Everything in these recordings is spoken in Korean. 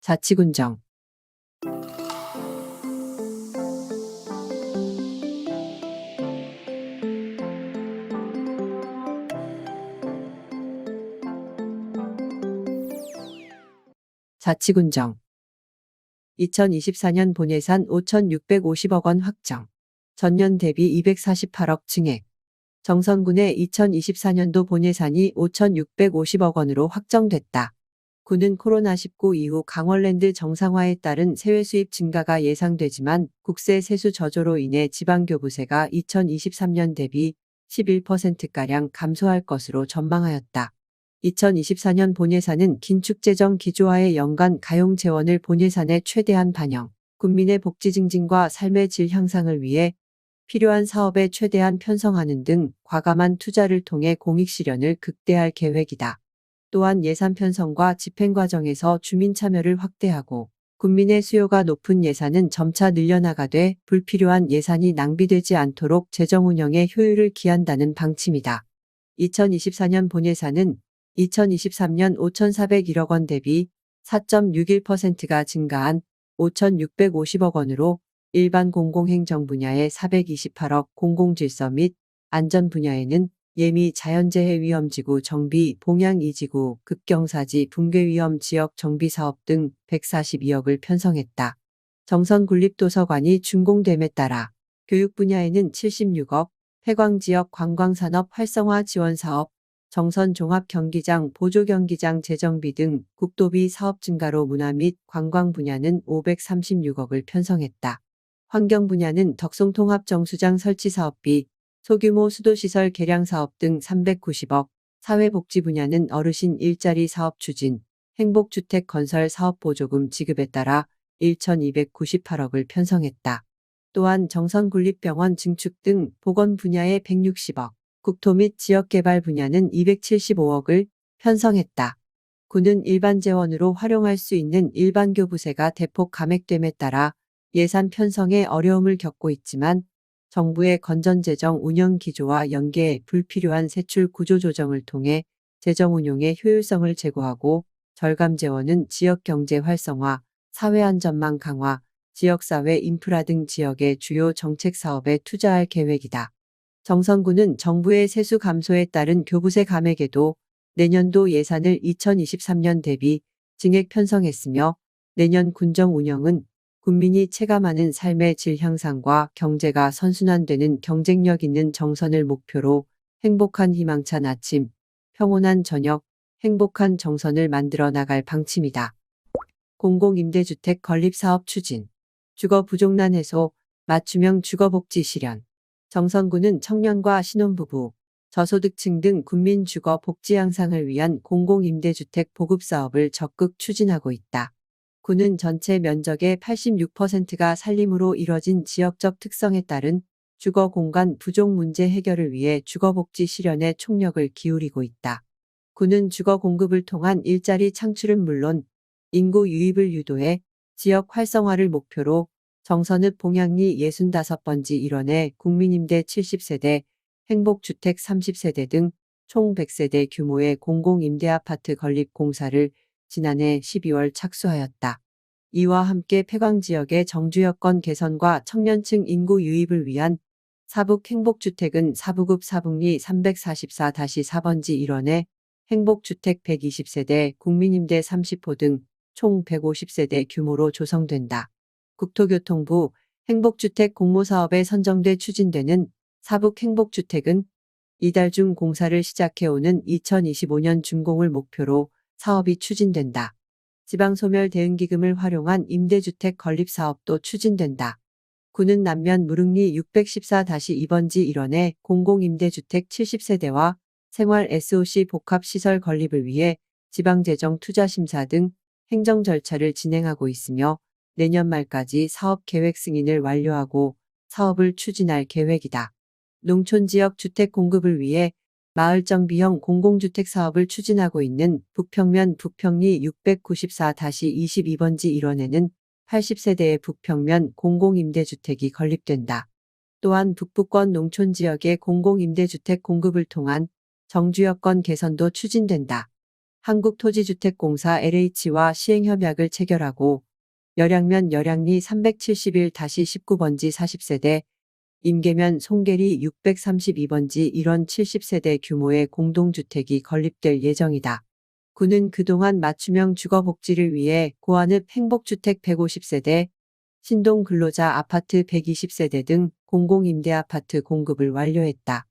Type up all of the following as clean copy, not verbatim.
자치군정. 자치군정. 2024년 본예산 5,650억 원 확정. 전년 대비 248억 증액. 정선군의 2024년도 본예산이 5,650억 원으로 확정됐다. 군은 코로나19 이후 강원랜드 정상화에 따른 세외 수입 증가가 예상되지만 국세 세수 저조로 인해 지방교부세가 2023년 대비 11%가량 감소할 것으로 전망하였다. 2024년 본예산은 긴축재정 기조화의 연간 가용 재원을 본예산에 최대한 반영, 국민의 복지 증진과 삶의 질 향상을 위해 필요한 사업에 최대한 편성하는 등 과감한 투자를 통해 공익 실현을 극대화할 계획이다. 또한 예산 편성과 집행 과정에서 주민 참여를 확대하고 국민의 수요가 높은 예산은 점차 늘려나가되 불필요한 예산이 낭비되지 않도록 재정 운영에 효율을 기한다는 방침이다. 2024년 본예산은 2023년 5,401억 원 대비 4.61%가 증가한 5,650억 원으로 일반 공공행정 분야에 428억, 공공질서 및 안전 분야에는 예미 자연재해 위험지구 정비, 봉양이지구, 급경사지, 붕괴 위험 지역 정비 사업 등 142억을 편성했다. 정선 군립도서관이 준공됨에 따라 교육 분야에는 76억, 폐광지역 관광산업 활성화 지원 사업, 정선 종합경기장, 보조경기장 재정비 등 국도비 사업 증가로 문화 및 관광 분야는 536억을 편성했다. 환경 분야는 덕송통합정수장 설치 사업비, 소규모 수도시설 개량 사업 등 390억, 사회복지 분야는 어르신 일자리 사업 추진, 행복주택 건설 사업 보조금 지급에 따라 1,298억을 편성했다. 또한 정선군립병원 증축 등 보건 분야에 160억, 국토 및 지역개발 분야는 275억을 편성했다. 군은 일반 재원으로 활용할 수 있는 일반교부세가 대폭 감액됨에 따라 예산 편성에 어려움을 겪고 있지만 정부의 건전재정 운영 기조와 연계해 불필요한 세출 구조 조정을 통해 재정 운용의 효율성을 제고하고 절감 재원은 지역경제 활성화, 사회안전망 강화, 지역사회 인프라 등 지역의 주요 정책 사업에 투자할 계획이다. 정선군은 정부의 세수 감소에 따른 교부세 감액에도 내년도 예산을 2023년 대비 증액 편성했으며 내년 군정 운영은 국민이 체감하는 삶의 질 향상과 경제가 선순환되는 경쟁력 있는 정선을 목표로 행복한 희망찬 아침, 평온한 저녁, 행복한 정선을 만들어 나갈 방침이다. 공공임대주택 건립사업 추진, 주거 부족난 해소, 맞춤형 주거복지 실현. 정선군은 청년과 신혼부부, 저소득층 등 국민 주거 복지 향상을 위한 공공임대주택 보급사업을 적극 추진하고 있다. 군은 전체 면적의 86%가 산림으로 이뤄진 지역적 특성에 따른 주거 공간 부족 문제 해결을 위해 주거복지 실현에 총력을 기울이고 있다. 군은 주거 공급을 통한 일자리 창출은 물론 인구 유입을 유도해 지역 활성화를 목표로 정선읍 봉양리 65번지 일원에 국민임대 70세대, 행복주택 30세대 등 총 100세대 규모의 공공임대아파트 건립 공사를 지난해 12월 착수하였다. 이와 함께 폐광지역의 정주 여건 개선과 청년층 인구 유입을 위한 사북 행복주택은 사부급 사북리 344-4번지 일원에 행복주택 120세대, 국민임대 30호 등 총 150세대 규모로 조성된다. 국토교통부 행복주택 공모사업에 선정돼 추진되는 사북 행복주택은 이달 중 공사를 시작해오는 2025년 준공을 목표로 사업이 추진된다. 지방소멸 대응기금을 활용한 임대주택 건립 사업도 추진된다. 군은 남면 무릉리 614-2번지 일원에 공공임대주택 70세대와 생활 SOC 복합시설 건립을 위해 지방재정투자심사 등 행정 절차를 진행하고 있으며 내년 말까지 사업 계획 승인을 완료하고 사업을 추진할 계획이다. 농촌지역 주택 공급을 위해 마을정비형 공공주택 사업을 추진하고 있는 북평면 북평리 694-22번지 일원에는 80세대의 북평면 공공임대주택이 건립된다. 또한 북부권 농촌지역의 공공임대주택 공급을 통한 정주여건 개선도 추진된다. 한국토지주택공사 LH와 시행협약을 체결하고 열양면 열양리 371-19번지 40세대, 임계면 송계리 632번지 1원 70세대 규모의 공동주택이 건립될 예정이다. 군은 그동안 맞춤형 주거복지를 위해 고안읍 행복주택 150세대, 신동 근로자 아파트 120세대 등 공공임대아파트 공급을 완료했다.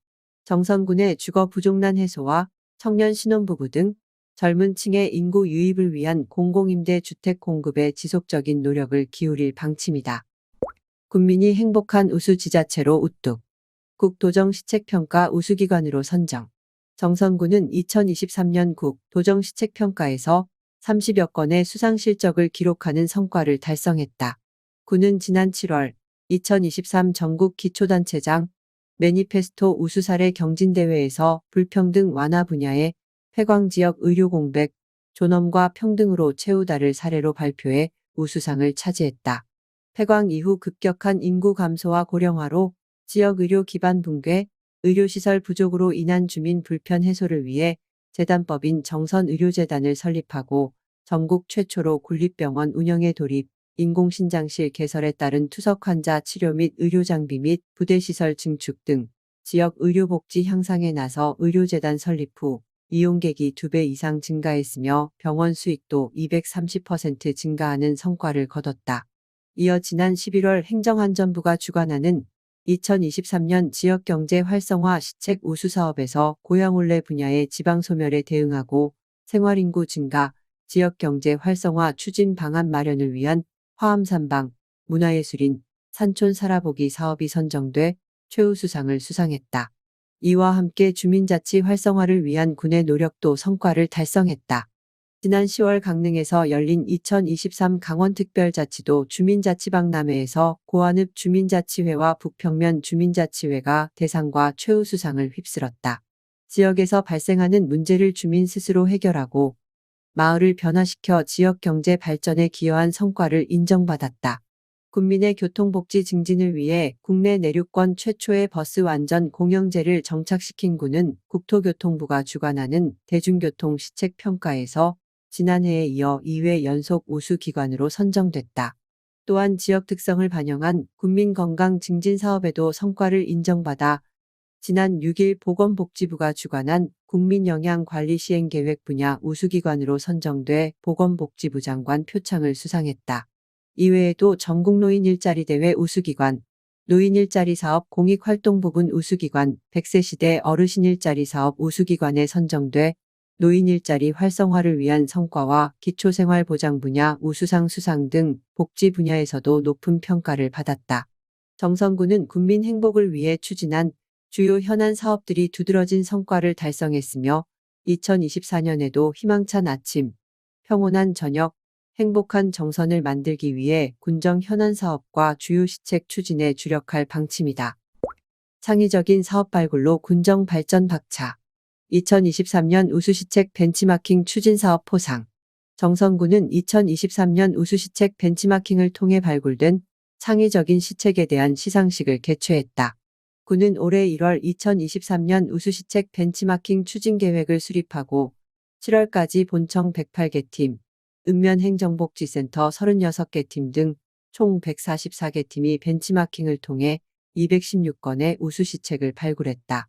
정선군의 주거 부족난 해소와 청년 신혼부부 등 젊은 층의 인구 유입을 위한 공공임대 주택 공급에 지속적인 노력을 기울일 방침이다. 국민이 행복한 우수지자체로 우뚝. 국도정시책평가 우수기관으로 선정. 정선군은 2023년 국도정시책평가에서 30여 건의 수상 실적을 기록하는 성과를 달성했다. 군은 지난 7월 2023 전국 기초단체장 매니페스토 우수사례 경진대회에서 불평등 완화 분야의 폐광지역 의료공백, 존엄과 평등으로 채우다를 사례로 발표해 우수상을 차지했다. 폐광 이후 급격한 인구 감소와 고령화로 지역 의료 기반 붕괴, 의료시설 부족으로 인한 주민 불편 해소를 위해 재단법인 정선의료재단을 설립하고 전국 최초로 국립병원 운영에 돌입, 인공신장실 개설에 따른 투석 환자 치료 및 의료장비 및 부대시설 증축 등 지역 의료복지 향상에 나서 의료재단 설립 후 이용객이 2배 이상 증가했으며 병원 수익도 230% 증가하는 성과를 거뒀다. 이어 지난 11월 행정안전부가 주관하는 2023년 지역경제 활성화 시책 우수사업에서 고향올레 분야의 지방소멸에 대응하고 생활인구 증가, 지역경제 활성화 추진 방안 마련을 위한 화암산방, 문화예술인, 산촌 살아보기 사업이 선정돼 최우수상을 수상했다. 이와 함께 주민자치 활성화를 위한 군의 노력도 성과를 달성했다. 지난 10월 강릉에서 열린 2023 강원특별자치도 주민자치박람회에서 고안읍 주민자치회와 북평면 주민자치회가 대상과 최우수상을 휩쓸었다. 지역에서 발생하는 문제를 주민 스스로 해결하고 마을을 변화시켜 지역 경제 발전에 기여한 성과를 인정받았다. 국민의 교통복지 증진을 위해 국내 내륙권 최초의 버스 완전 공영제를 정착시킨 군은 국토교통부가 주관하는 대중교통 시책평가에서 지난해에 이어 2회 연속 우수기관으로 선정됐다. 또한 지역 특성을 반영한 국민건강 증진 사업에도 성과를 인정받아 지난 6일 보건복지부가 주관한 국민영양관리시행계획 분야 우수기관으로 선정돼 보건복지부 장관 표창을 수상했다. 이외에도 전국노인 일자리 대회 우수기관, 노인 일자리 사업 공익활동 부분 우수기관, 100세 시대 어르신 일자리 사업 우수기관에 선정돼 노인 일자리 활성화를 위한 성과와 기초생활보장 분야 우수상 수상 등 복지 분야에서도 높은 평가를 받았다. 정선군은 국민 행복을 위해 추진한 주요 현안 사업들이 두드러진 성과를 달성했으며 2024년에도 희망찬 아침, 평온한 저녁, 행복한 정선을 만들기 위해 군정 현안 사업과 주요 시책 추진에 주력할 방침이다. 창의적인 사업 발굴로 군정 발전 박차. 2023년 우수시책 벤치마킹 추진사업 포상. 정선군은 2023년 우수시책 벤치마킹을 통해 발굴된 창의적인 시책에 대한 시상식을 개최했다. 군은 올해 1월 2023년 우수시책 벤치마킹 추진계획을 수립하고 7월까지 본청 108개 팀, 읍면행정복지센터 36개 팀 등 총 144개 팀이 벤치마킹을 통해 216건의 우수시책을 발굴했다.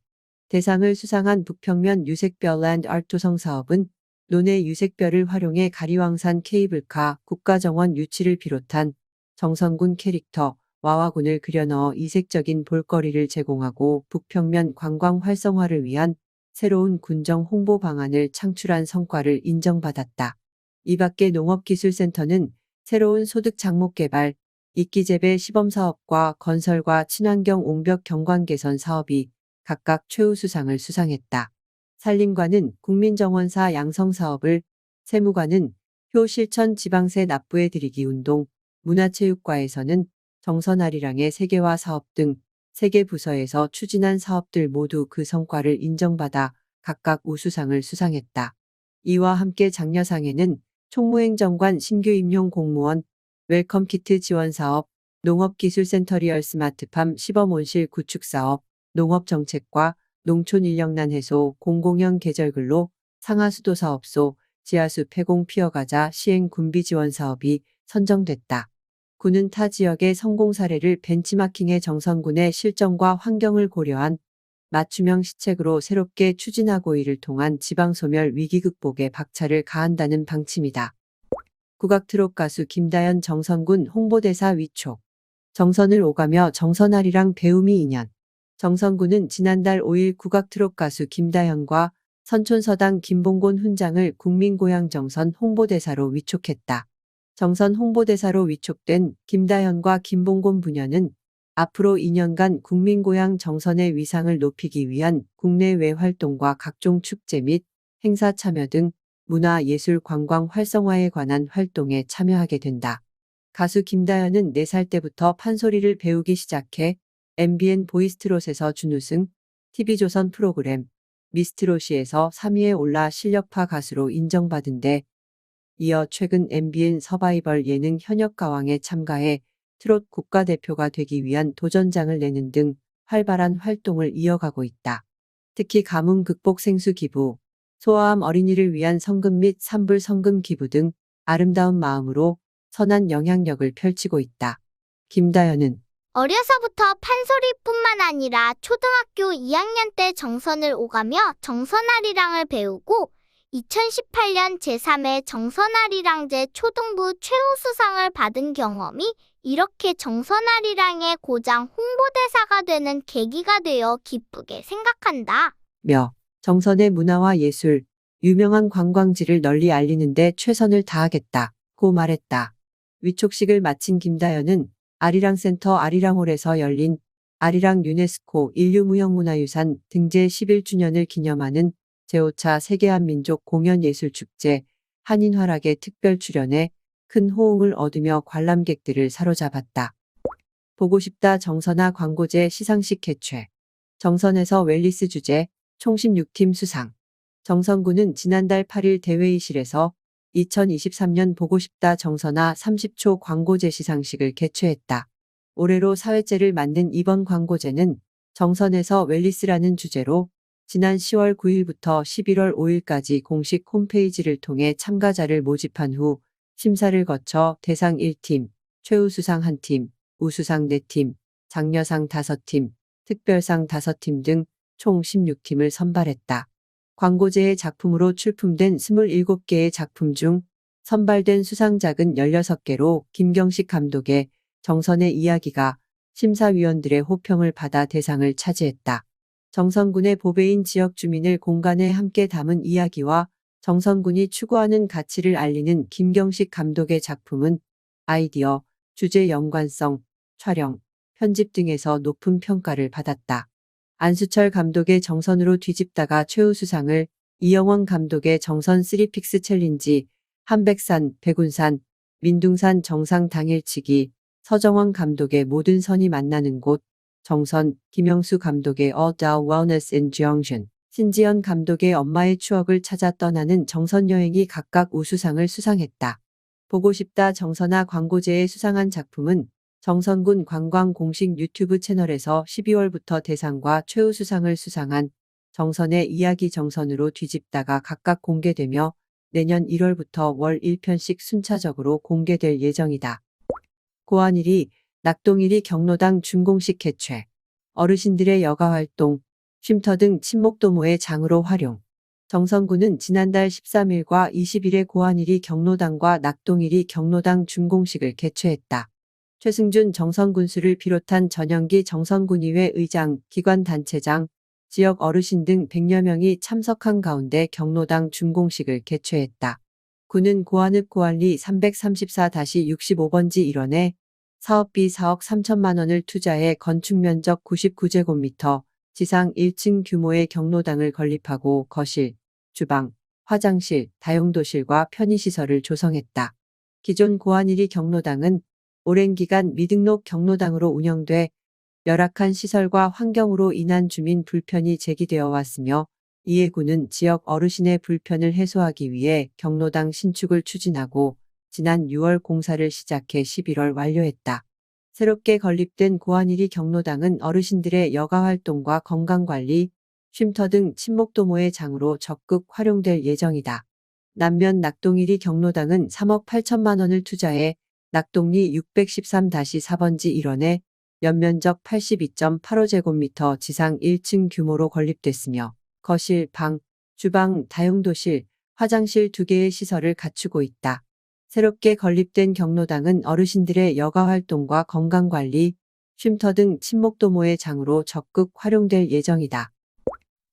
대상을 수상한 북평면 유색별 랜드 아트토성 사업은 논의 유색별을 활용해 가리왕산 케이블카 국가정원 유치를 비롯한 정선군 캐릭터, 와와군을 그려넣어 이색적인 볼거리를 제공하고 북평면 관광 활성화를 위한 새로운 군정 홍보 방안을 창출한 성과를 인정받았다. 이 밖에 농업기술센터는 새로운 소득 작목 개발, 이끼재배 시범사업과 건설과 친환경 옹벽 경관 개선 사업이 각각 최우수상을 수상했다. 산림관은 국민정원사 양성사업을, 세무관은 효실천 지방세 납부에 들이기 운동, 문화체육과에서는 정선아리랑의 세계화 사업 등 3개 부서에서 추진한 사업들 모두 그 성과를 인정받아 각각 우수상을 수상했다. 이와 함께 장려상에는 총무행정관 신규 임용 공무원, 웰컴키트 지원사업, 농업기술센터 리얼 스마트팜 시범온실 구축사업, 농업정책과 농촌인력난 해소 공공형 계절근로, 상하수도사업소, 지하수 폐공 피어가자 시행 군비 지원 사업이 선정됐다. 군은 타 지역의 성공 사례를 벤치마킹해 정선군의 실정과 환경을 고려한 맞춤형 시책으로 새롭게 추진하고 이를 통한 지방소멸 위기 극복에 박차를 가한다는 방침이다. 국악 트롯 가수 김다연 정선군 홍보대사 위촉. 정선을 오가며 정선아리랑 배움이 인연. 정선군은 지난달 5일 국악 트롯 가수 김다연과 선촌서당 김봉곤 훈장을 국민고향 정선 홍보대사로 위촉했다. 정선 홍보대사로 위촉된 김다연과 김봉곤 부녀는 앞으로 2년간 국민고향 정선의 위상을 높이기 위한 국내외 활동과 각종 축제 및 행사 참여 등 문화, 예술, 관광 활성화에 관한 활동에 참여하게 된다. 가수 김다연은 4살 때부터 판소리를 배우기 시작해 MBN 보이스트롯에서 준우승, TV조선 프로그램 미스트롯이에서 3위에 올라 실력파 가수로 인정받은 데 이어 최근 MBN 서바이벌 예능 현역가왕에 참가해 트롯 국가대표가 되기 위한 도전장을 내는 등 활발한 활동을 이어가고 있다. 특히 가뭄 극복 생수 기부, 소아암 어린이를 위한 성금 및 산불 성금 기부 등 아름다운 마음으로 선한 영향력을 펼치고 있다. 김다연은 어려서부터 판소리뿐만 아니라 초등학교 2학년 때 정선을 오가며 정선아리랑을 배우고 2018년 제3회 정선아리랑제 초등부 최우수상을 받은 경험이 이렇게 정선아리랑의 고장 홍보대사가 되는 계기가 되어 기쁘게 생각한다. 며 정선의 문화와 예술, 유명한 관광지를 널리 알리는 데 최선을 다하겠다고 말했다. 위촉식을 마친 김다연은 아리랑센터 아리랑홀에서 열린 아리랑 유네스코 인류무형문화유산 등재 11주년을 기념하는 제5차 세계한민족 공연예술축제 한인화락에 특별 출연해 큰 호응을 얻으며 관람객들을 사로잡았다. 보고 싶다 정선아 광고제 시상식 개최. 정선에서 웰리스 주제 총 16팀 수상. 정선군은 지난달 8일 대회의실에서 2023년 보고 싶다 정선아 30초 광고제 시상식을 개최했다. 올해로 4회째를 만든 이번 광고제는 정선에서 웰리스라는 주제로 지난 10월 9일부터 11월 5일까지 공식 홈페이지를 통해 참가자를 모집한 후 심사를 거쳐 대상 1팀, 최우수상 1팀, 우수상 4팀, 장려상 5팀, 특별상 5팀 등 총 16팀을 선발했다. 광고제의 작품으로 출품된 27개의 작품 중 선발된 수상작은 16개로 김경식 감독의 정선의 이야기가 심사위원들의 호평을 받아 대상을 차지했다. 정선군의 보배인 지역 주민을 공간에 함께 담은 이야기와 정선군이 추구하는 가치를 알리는 김경식 감독의 작품은 아이디어, 주제 연관성, 촬영, 편집 등에서 높은 평가를 받았다. 안수철 감독의 정선으로 뒤집다가 최우수상을, 이영원 감독의 정선 3픽스 챌린지, 한백산, 백운산, 민둥산 정상 당일치기, 서정원 감독의 모든 선이 만나는 곳, 정선, 김영수 감독의 A Dow Wellness in Junction, 신지연 감독의 엄마의 추억을 찾아 떠나는 정선 여행이 각각 우수상을 수상했다. 보고 싶다 정선아 광고제에 수상한 작품은 정선군 관광 공식 유튜브 채널에서 12월부터 대상과 최우수상을 수상한 정선의 이야기 정선으로 뒤집다가 각각 공개되며 내년 1월부터 월 1편씩 순차적으로 공개될 예정이다. 고한일이, 낙동일이 경로당 준공식 개최. 어르신들의 여가활동, 쉼터 등 친목도모의 장으로 활용. 정선군은 지난달 13일과 20일에 고한일이 경로당과 낙동일이 경로당 준공식을 개최했다. 최승준 정선군수를 비롯한 전영기 정선군의회 의장, 기관단체장, 지역 어르신 등 100여 명이 참석한 가운데 경로당 준공식을 개최했다. 군은 고한읍 고한리 334-65번지 일원에 사업비 4억 3천만 원을 투자해 건축면적 99제곱미터, 지상 1층 규모의 경로당을 건립하고 거실, 주방, 화장실, 다용도실과 편의시설을 조성했다. 기존 고한일이 경로당은 오랜 기간 미등록 경로당으로 운영돼 열악한 시설과 환경으로 인한 주민 불편이 제기되어 왔으며 이에 군은 지역 어르신의 불편을 해소하기 위해 경로당 신축을 추진하고 지난 6월 공사를 시작해 11월 완료했다. 새롭게 건립된 고한일이 경로당은 어르신들의 여가활동과 건강관리, 쉼터 등 친목도모의 장으로 적극 활용될 예정이다. 남면 낙동일이 경로당은 3억 8천만 원을 투자해 낙동리 613-4번지 1원에 연면적 82.85제곱미터 지상 1층 규모로 건립됐으며 거실, 방, 주방, 다용도실, 화장실 2개의 시설을 갖추고 있다. 새롭게 건립된 경로당은 어르신들의 여가 활동과 건강관리, 쉼터 등 친목도모의 장으로 적극 활용될 예정이다.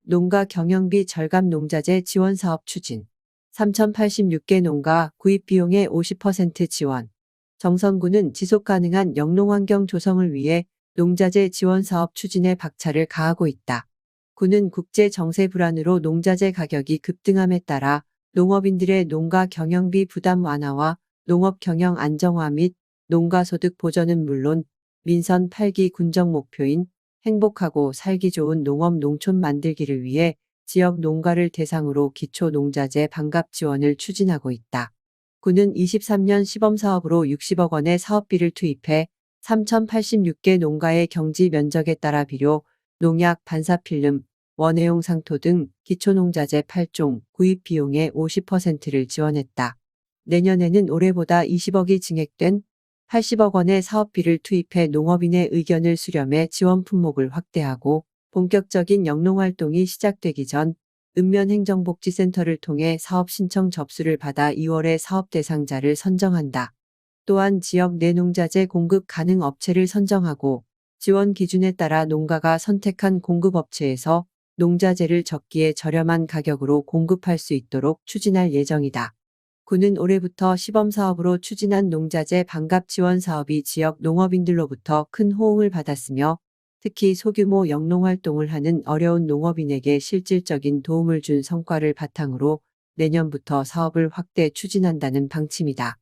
농가 경영비 절감 농자재 지원 사업 추진. 3,086개 농가 구입 비용의 50% 지원. 정선군은 지속가능한 영농환경 조성을 위해 농자재 지원 사업 추진에 박차를 가하고 있다. 군은 국제 정세 불안으로 농자재 가격이 급등함에 따라 농업인들의 농가 경영비 부담 완화와 농업 경영 안정화 및 농가 소득 보전은 물론 민선 8기 군정 목표인 행복하고 살기 좋은 농업 농촌 만들기를 위해 지역 농가를 대상으로 기초 농자재 반갑 지원을 추진하고 있다. 군은 23년 시범사업으로 60억 원의 사업비를 투입해 3,086개 농가의 경지 면적에 따라 비료, 농약, 반사필름, 원해용 상토 등 기초농자재 8종 구입 비용의 50%를 지원했다. 내년에는 올해보다 20억이 증액된 80억 원의 사업비를 투입해 농업인의 의견을 수렴해 지원 품목을 확대하고 본격적인 영농활동이 시작되기 전 읍면행정복지센터를 통해 사업 신청 접수를 받아 2월에 사업 대상자를 선정한다. 또한 지역 내 농자재 공급 가능 업체를 선정하고 지원 기준에 따라 농가가 선택한 공급업체에서 농자재를 적기에 저렴한 가격으로 공급할 수 있도록 추진할 예정이다. 군은 올해부터 시범사업으로 추진한 농자재 반갑 지원 사업이 지역 농업인들로부터 큰 호응을 받았으며 특히 소규모 영농활동을 하는 어려운 농업인에게 실질적인 도움을 준 성과를 바탕으로 내년부터 사업을 확대 추진한다는 방침이다.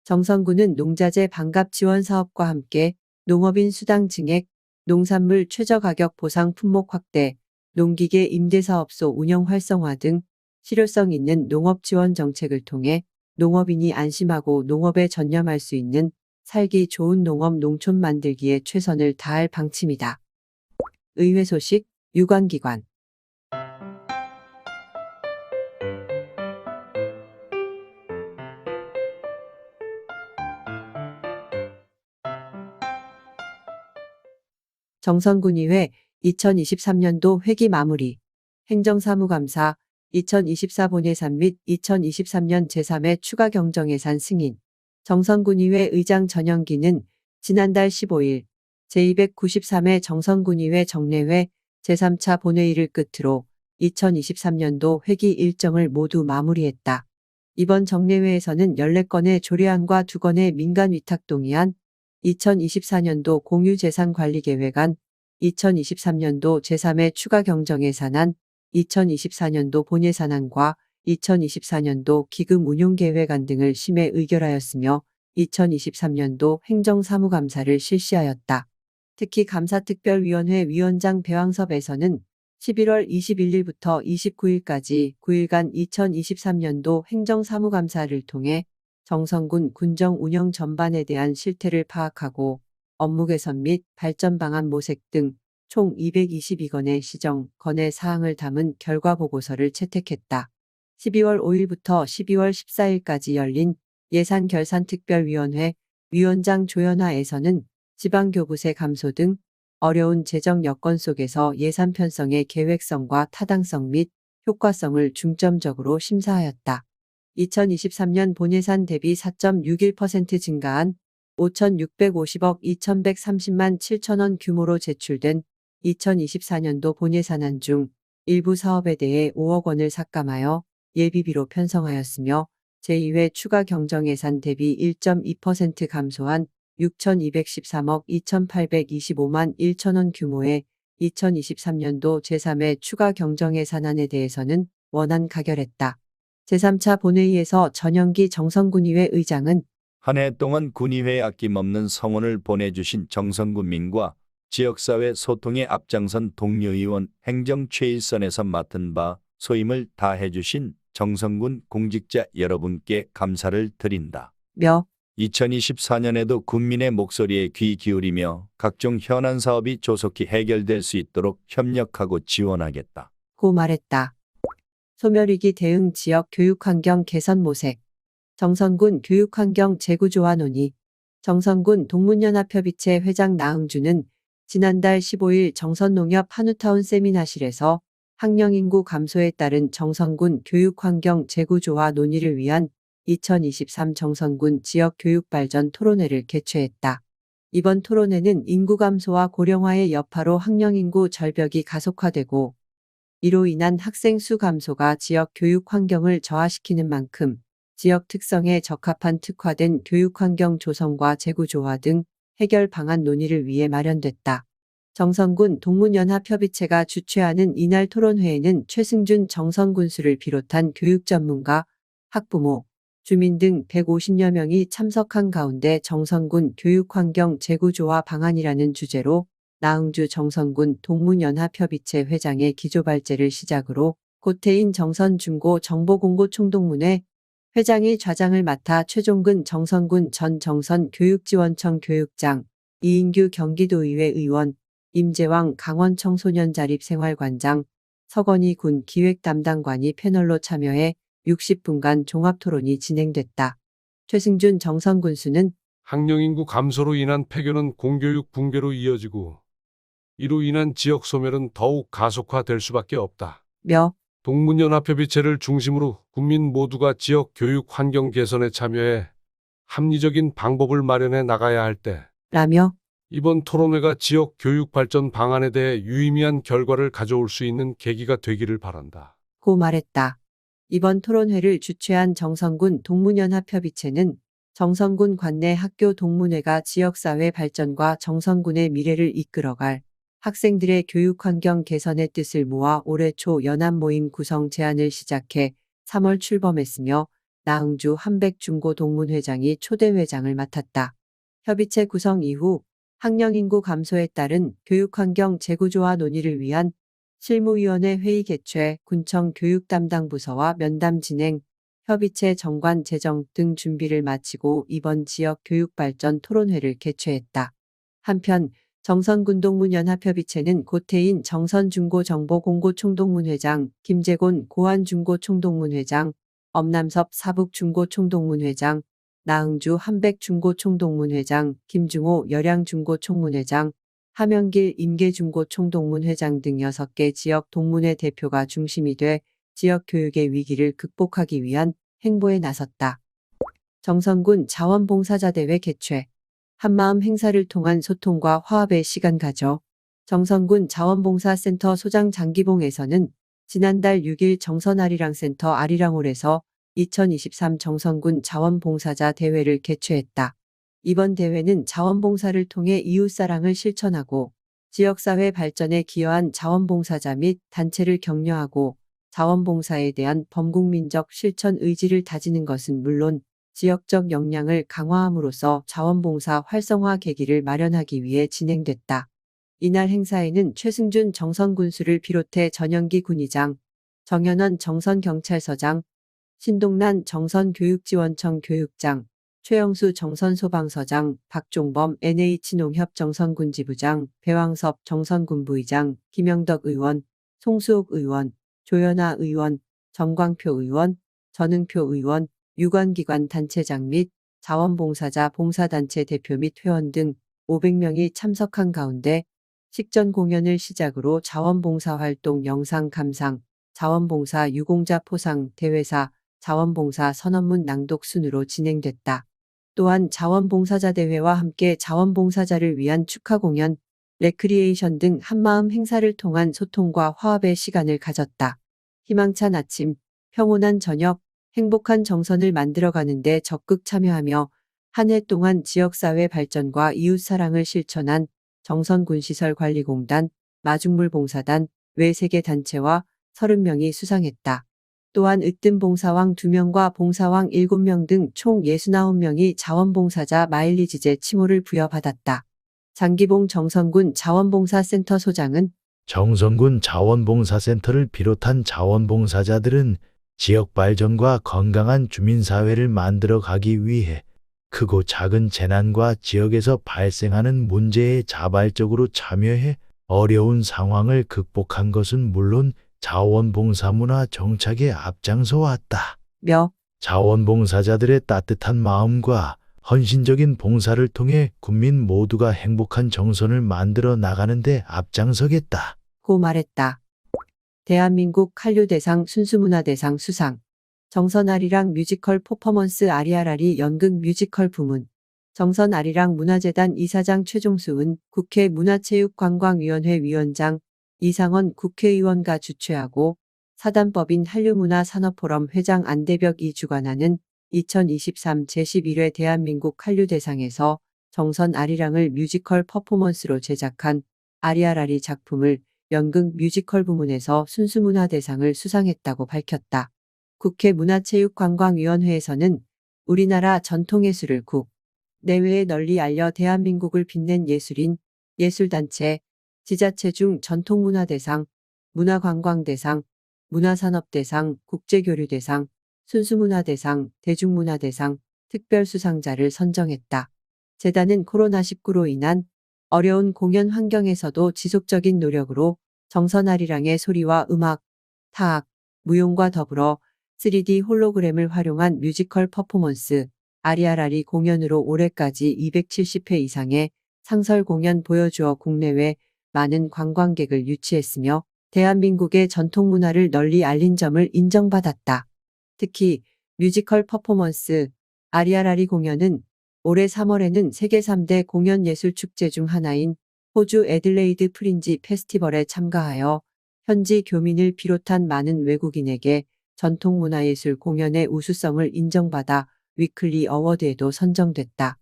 정선군은 농자재 반갑 지원 사업과 함께 농업인 수당 증액, 농산물 최저가격 보상 품목 확대, 농기계 임대사업소 운영 활성화 등 실효성 있는 농업 지원 정책을 통해 농업인이 안심하고 농업에 전념할 수 있는 살기 좋은 농업 농촌 만들기에 최선을 다할 방침이다. 의회 소식, 유관기관. 정선군의회 2023년도 회기 마무리. 행정사무감사 2024 본예산 및 2023년 제3회 추가 경정예산 승인. 정선군의회 의장 전영기는 지난달 15일 제293회 정선군의회 정례회 제3차 본회의를 끝으로 2023년도 회기 일정을 모두 마무리했다. 이번 정례회에서는 14건의 조례안과 2건의 민간위탁동의안, 2024년도 공유재산관리계획안, 2023년도 제3회 추가 경정예산안, 2024년도 본예산안과 2024년도 기금운용계획안 등을 심해 의결하였으며 2023년도 행정사무감사를 실시하였다. 특히 감사특별위원회 위원장 배왕섭에서는 11월 21일부터 29일까지 9일간 2023년도 행정사무감사를 통해 정선군 군정 운영 전반에 대한 실태를 파악하고 업무 개선 및 발전 방안 모색 등 총 222건의 시정, 건의 사항을 담은 결과보고서를 채택했다. 12월 5일부터 12월 14일까지 열린 예산결산특별위원회 위원장 조연화에서는 지방교부세 감소 등 어려운 재정 여건 속에서 예산 편성의 계획성과 타당성 및 효과성을 중점적으로 심사하였다. 2023년 본예산 대비 4.61% 증가한 5,650억 2,130만 7천원 규모로 제출된 2024년도 본예산안 중 일부 사업에 대해 5억 원을 삭감하여 예비비로 편성하였으며 제2회 추가 경정예산 대비 1.2% 감소한 6,213억 2,825만 1천원 규모의 2023년도 제3회 추가 경정예산안에 대해서는 원안 가결했다. 제3차 본회의에서 전영기 정선군의회 의장은 한 해 동안 군의회에 아낌없는 성원을 보내주신 정선군민과 지역사회 소통에 앞장선 동료의원 행정 최일선에서 맡은 바 소임을 다해주신 정선군 공직자 여러분께 감사를 드린다. 2024년에도 군민의 목소리에 귀 기울이며 각종 현안 사업이 조속히 해결될 수 있도록 협력하고 지원하겠다. 고 말했다. 소멸위기 대응 지역 교육환경 개선 모색, 정선군 교육환경 재구조화 논의, 정선군 동문연합협의체 회장 나흥주는 지난달 15일 정선농협 한우타운 세미나실에서 학령인구 감소에 따른 정선군 교육환경 재구조화 논의를 위한 2023 정선군 지역교육발전 토론회를 개최했다. 이번 토론회는 인구 감소와 고령화의 여파로 학령인구 절벽이 가속화되고 이로 인한 학생 수 감소가 지역 교육 환경을 저하시키는 만큼 지역 특성에 적합한 특화된 교육 환경 조성과 재구조화 등 해결 방안 논의를 위해 마련됐다. 정선군 동문연합협의체가 주최하는 이날 토론회에는 최승준 정선군수를 비롯한 교육 전문가, 학부모, 주민 등 150여 명이 참석한 가운데 정선군 교육환경 재구조화 방안이라는 주제로 나흥주 정선군 동문연합협의체 회장의 기조발제를 시작으로 고태인 정선중고 정보공고총동문회 회장이 좌장을 맡아 최종근 정선군 전 정선교육지원청 교육장, 이인규 경기도의회 의원, 임재왕 강원청소년자립생활관장, 서건희 군 기획담당관이 패널로 참여해 60분간 종합토론이 진행됐다. 최승준 정선군수는 학령인구 감소로 인한 폐교는 공교육 붕괴로 이어지고 이로 인한 지역 소멸은 더욱 가속화될 수밖에 없다. 며 동문연합협의체를 중심으로 국민 모두가 지역 교육 환경 개선에 참여해 합리적인 방법을 마련해 나가야 할 때 라며 이번 토론회가 지역 교육 발전 방안에 대해 유의미한 결과를 가져올 수 있는 계기가 되기를 바란다. 고 말했다. 이번 토론회를 주최한 정선군 동문연합협의체는 정선군 관내 학교 동문회가 지역사회 발전과 정선군의 미래를 이끌어갈 학생들의 교육환경 개선의 뜻을 모아 올해 초 연합모임 구성 제안을 시작해 3월 출범했으며 나흥주 한백중고동문회장이 초대회장을 맡았다. 협의체 구성 이후 학령인구 감소에 따른 교육환경 재구조화 논의를 위한 실무위원회 회의 개최, 군청 교육담당부서와 면담 진행, 협의체 정관 제정 등 준비를 마치고 이번 지역 교육발전 토론회를 개최했다. 한편 정선군동문연합협의체는 고태인 정선중고정보공고총동문회장, 김재곤 고안중고총동문회장, 엄남섭 사북중고총동문회장, 나흥주 한백중고총동문회장, 김중호 열양중고총문회장, 함영길 임계중고총동문회장 등 6개 지역 동문회 대표가 중심이 돼 지역 교육의 위기를 극복하기 위한 행보에 나섰다. 정선군 자원봉사자대회 개최, 한마음 행사를 통한 소통과 화합의 시간 가져 정선군 자원봉사센터 소장 장기봉에서는 지난달 6일 정선아리랑센터 아리랑홀에서 2023 정선군 자원봉사자 대회를 개최했다. 이번 대회는 자원봉사를 통해 이웃사랑을 실천하고 지역사회 발전에 기여한 자원봉사자 및 단체를 격려하고 자원봉사에 대한 범국민적 실천 의지를 다지는 것은 물론 지역적 역량을 강화함으로써 자원봉사 활성화 계기를 마련하기 위해 진행됐다. 이날 행사에는 최승준 정선군수를 비롯해 전영기 군의장, 정현원 정선경찰서장, 신동란 정선교육지원청 교육장, 최영수 정선소방서장, 박종범 NH농협 정선군지부장, 배왕섭 정선군부의장, 김영덕 의원, 송수옥 의원, 조연아 의원, 정광표 의원, 전응표 의원, 유관기관 단체장 및 자원봉사자 봉사단체 대표 및 회원 등 500명이 참석한 가운데 식전 공연을 시작으로 자원봉사활동 영상 감상, 자원봉사 유공자 포상 대회사, 자원봉사 선언문 낭독 순으로 진행됐다. 또한 자원봉사자 대회와 함께 자원봉사자를 위한 축하 공연, 레크리에이션 등 한마음 행사를 통한 소통과 화합의 시간을 가졌다. 희망찬 아침, 평온한 저녁, 행복한 정선을 만들어가는데 적극 참여하며 한 해 동안 지역사회 발전과 이웃사랑을 실천한 정선군시설관리공단, 마중물봉사단, 외 3개 단체와 30명이 수상했다. 또한 으뜸봉사왕 2명과 봉사왕 7명 등 총 69명이 자원봉사자 마일리지제 칭호를 부여받았다. 장기봉 정선군 자원봉사센터 소장은 정선군 자원봉사센터를 비롯한 자원봉사자들은 지역 발전과 건강한 주민사회를 만들어 가기 위해 크고 작은 재난과 지역에서 발생하는 문제에 자발적으로 참여해 어려운 상황을 극복한 것은 물론 자원봉사 문화 정착에 앞장서 왔다. 며 자원봉사자들의 따뜻한 마음과 헌신적인 봉사를 통해 국민 모두가 행복한 정선을 만들어 나가는데 앞장서겠다. 고 말했다. 대한민국 한류대상 순수문화대상 수상. 정선아리랑 뮤지컬 퍼포먼스 아리아라리 연극 뮤지컬 부문. 정선아리랑 문화재단 이사장 최종수은 국회 문화체육관광위원회 위원장, 이상원 국회의원과 주최하고 사단법인 한류문화산업포럼 회장 안대벽이 주관하는 2023 제11회 대한민국 한류대상에서 정선아리랑을 뮤지컬 퍼포먼스로 제작한 아리아라리 작품을 연극 뮤지컬 부문에서 순수문화대상을 수상했다고 밝혔다. 국회 문화체육관광위원회에서는 우리나라 전통예술을 국 내외에 널리 알려 대한민국을 빛낸 예술인, 예술단체, 지자체 중 전통문화대상, 문화관광대상, 문화산업대상, 국제교류대상, 순수문화대상, 대중문화대상, 특별수상자를 선정했다. 재단은 코로나19로 인한 어려운 공연 환경에서도 지속적인 노력으로 정선아리랑의 소리와 음악, 타악, 무용과 더불어 3D 홀로그램을 활용한 뮤지컬 퍼포먼스, 아리아라리 공연으로 올해까지 270회 이상의 상설 공연 보여주어 국내외 많은 관광객을 유치했으며 대한민국의 전통문화를 널리 알린 점을 인정받았다. 특히 뮤지컬 퍼포먼스, 아리아라리 공연은 올해 3월에는 세계 3대 공연예술축제 중 하나인 호주 애들레이드 프린지 페스티벌에 참가하여 현지 교민을 비롯한 많은 외국인에게 전통문화예술 공연의 우수성을 인정받아 위클리 어워드에도 선정됐다.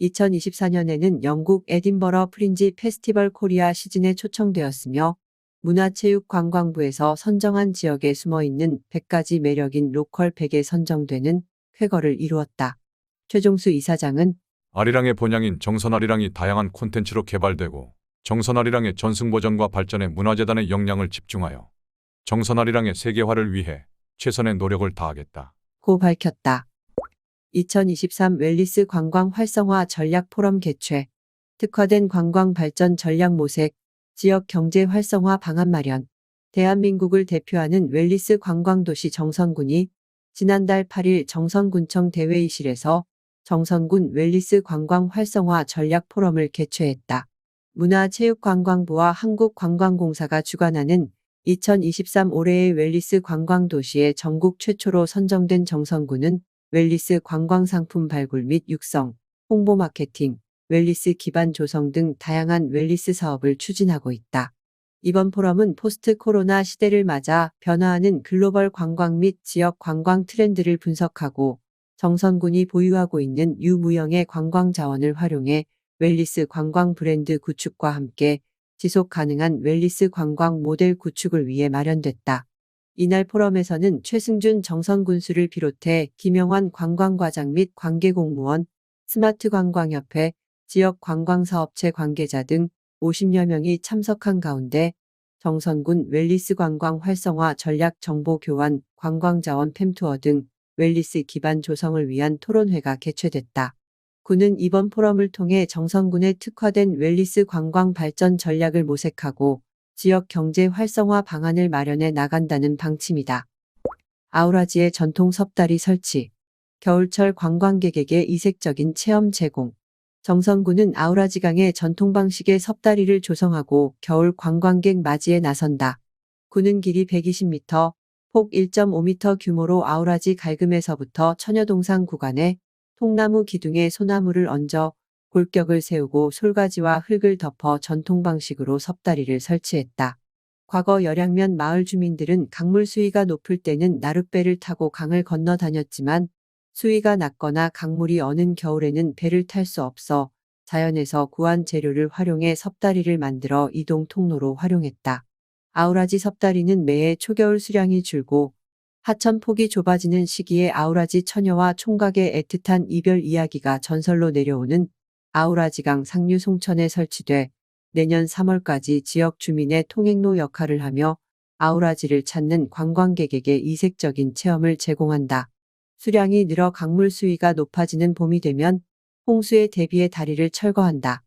2024년에는 영국 에딘버러 프린지 페스티벌 코리아 시즌에 초청되었으며 문화체육관광부에서 선정한 지역에 숨어있는 100가지 매력인 로컬 100에 선정되는 쾌거를 이루었다. 최종수 이사장은 아리랑의 본향인 정선아리랑이 다양한 콘텐츠로 개발되고 정선아리랑의 전승보전과 발전에 문화재단의 역량을 집중하여 정선아리랑의 세계화를 위해 최선의 노력을 다하겠다. 고 밝혔다. 2023 웰리스 관광 활성화 전략 포럼 개최, 특화된 관광 발전 전략 모색, 지역 경제 활성화 방안 마련. 대한민국을 대표하는 웰리스 관광도시 정선군이 지난달 8일 정선군청 대회의실에서 정선군 웰리스 관광 활성화 전략 포럼을 개최했다. 문화체육관광부와 한국관광공사가 주관하는 2023 올해의 웰리스 관광도시의 전국 최초로 선정된 정선군은 웰리스 관광상품 발굴 및 육성, 홍보 마케팅, 웰리스 기반 조성 등 다양한 웰리스 사업을 추진하고 있다. 이번 포럼은 포스트 코로나 시대를 맞아 변화하는 글로벌 관광 및 지역 관광 트렌드를 분석하고 정선군이 보유하고 있는 유무형의 관광 자원을 활용해 웰리스 관광 브랜드 구축과 함께 지속 가능한 웰리스 관광 모델 구축을 위해 마련됐다. 이날 포럼에서는 최승준 정선군수를 비롯해 김영환 관광과장 및 관계공무원, 스마트관광협회, 지역 관광사업체 관계자 등 50여 명이 참석한 가운데 정선군 웰리스 관광 활성화 전략 정보 교환, 관광자원 팸투어 등 웰리스 기반 조성을 위한 토론회가 개최됐다. 군은 이번 포럼을 통해 정선군의 특화된 웰리스 관광 발전 전략을 모색하고 지역 경제 활성화 방안을 마련해 나간다는 방침이다. 아우라지의 전통 섭다리 설치, 겨울철 관광객에게 이색적인 체험 제공. 정선군은 아우라지강의 전통 방식의 섭다리를 조성하고 겨울 관광객 맞이에 나선다. 군은 길이 120m, 폭 1.5m 규모로 아우라지 갈금에서부터 처녀동상 구간에 통나무 기둥에 소나무를 얹어 골격을 세우고 솔가지와 흙을 덮어 전통 방식으로 섭다리를 설치했다. 과거 열양면 마을 주민들은 강물 수위가 높을 때는 나룻배를 타고 강을 건너 다녔지만 수위가 낮거나 강물이 어는 겨울에는 배를 탈 수 없어 자연에서 구한 재료를 활용해 섭다리를 만들어 이동 통로로 활용했다. 아우라지 섭다리는 매해 초겨울 수량이 줄고 하천 폭이 좁아지는 시기에 아우라지 처녀와 총각의 애틋한 이별 이야기가 전설로 내려오는 아우라지강 상류 송천에 설치돼 내년 3월까지 지역 주민의 통행로 역할을 하며 아우라지를 찾는 관광객에게 이색적인 체험을 제공한다. 수량이 늘어 강물 수위가 높아지는 봄이 되면 홍수에 대비해 다리를 철거한다.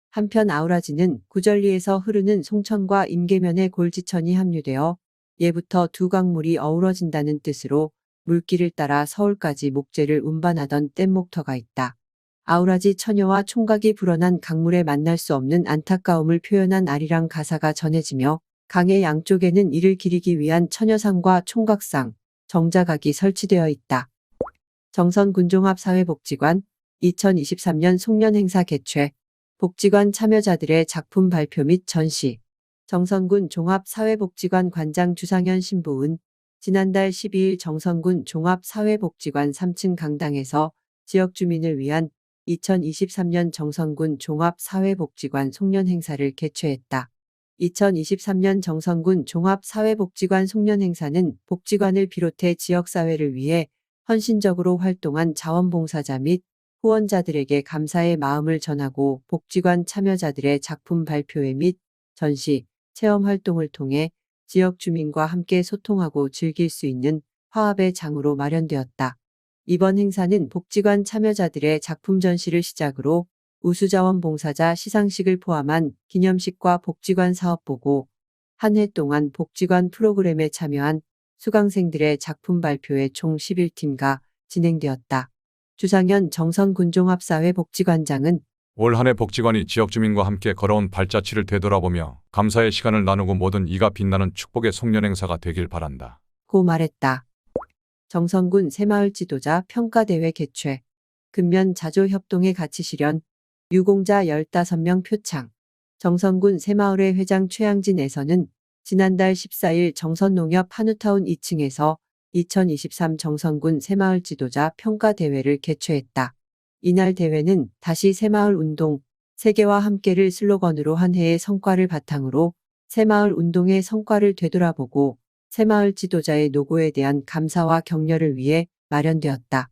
한편 아우라지는 구절리에서 흐르는 송천과 임계면의 골지천이 합류되어 예부터 두 강물이 어우러진다는 뜻으로 물길을 따라 서울까지 목재를 운반하던 뗏목터가 있다. 아우라지 처녀와 총각이 불어난 강물에 만날 수 없는 안타까움을 표현한 아리랑 가사가 전해지며 강의 양쪽에는 이를 기리기 위한 처녀상과 총각상, 정자각이 설치되어 있다. 정선군종합사회복지관 2023년 송년행사 개최 복지관 참여자들의 작품 발표 및 전시 정선군 종합사회복지관 관장 주상현 신부은 지난달 12일 정선군 종합사회복지관 3층 강당에서 지역 주민을 위한 2023년 정선군 종합사회복지관 송년행사를 개최했다. 2023년 정선군 종합사회복지관 송년행사는 복지관을 비롯해 지역사회를 위해 헌신적으로 활동한 자원봉사자 및 후원자들에게 감사의 마음을 전하고 복지관 참여자들의 작품 발표회 및 전시, 체험 활동을 통해 지역 주민과 함께 소통하고 즐길 수 있는 화합의 장으로 마련되었다. 이번 행사는 복지관 참여자들의 작품 전시를 시작으로 우수자원봉사자 시상식을 포함한 기념식과 복지관 사업보고, 한 해 동안 복지관 프로그램에 참여한 수강생들의 작품 발표회 총 11팀가 진행되었다. 주상현 정선군종합사회복지관장은 올 한 해 복지관이 지역 주민과 함께 걸어온 발자취를 되돌아보며 감사의 시간을 나누고 모든 이가 빛나는 축복의 송년행사가 되길 바란다. 고 말했다. 정선군 새마을 지도자 평가대회 개최, 근면 자조협동의 가치 실현, 유공자 15명 표창. 정선군 새마을회 회장 최양진에서는 지난달 14일 정선농협 한우타운 2층에서 2023 정선군 새마을 지도자 평가대회를 개최했다. 이날 대회는 다시 새마을 운동, 세계와 함께를 슬로건으로 한 해의 성과를 바탕으로 새마을 운동의 성과를 되돌아보고 새마을 지도자의 노고에 대한 감사와 격려를 위해 마련되었다.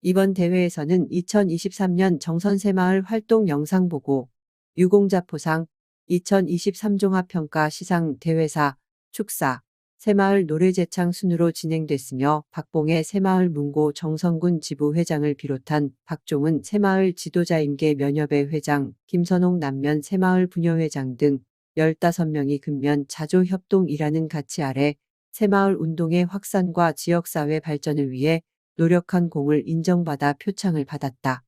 이번 대회에서는 2023년 정선새마을 활동 영상 보고, 유공자포상, 2023 종합평가 시상 대회사, 축사, 새마을 노래제창 순으로 진행됐으며 박봉의 새마을 문고 정선군 지부회장을 비롯한 박종은 새마을 지도자임계 면협회 회장, 김선홍 남면 새마을 부녀회장 등 15명이 근면 자조협동이라는 가치 아래 새마을 운동의 확산과 지역사회 발전을 위해 노력한 공을 인정받아 표창을 받았다.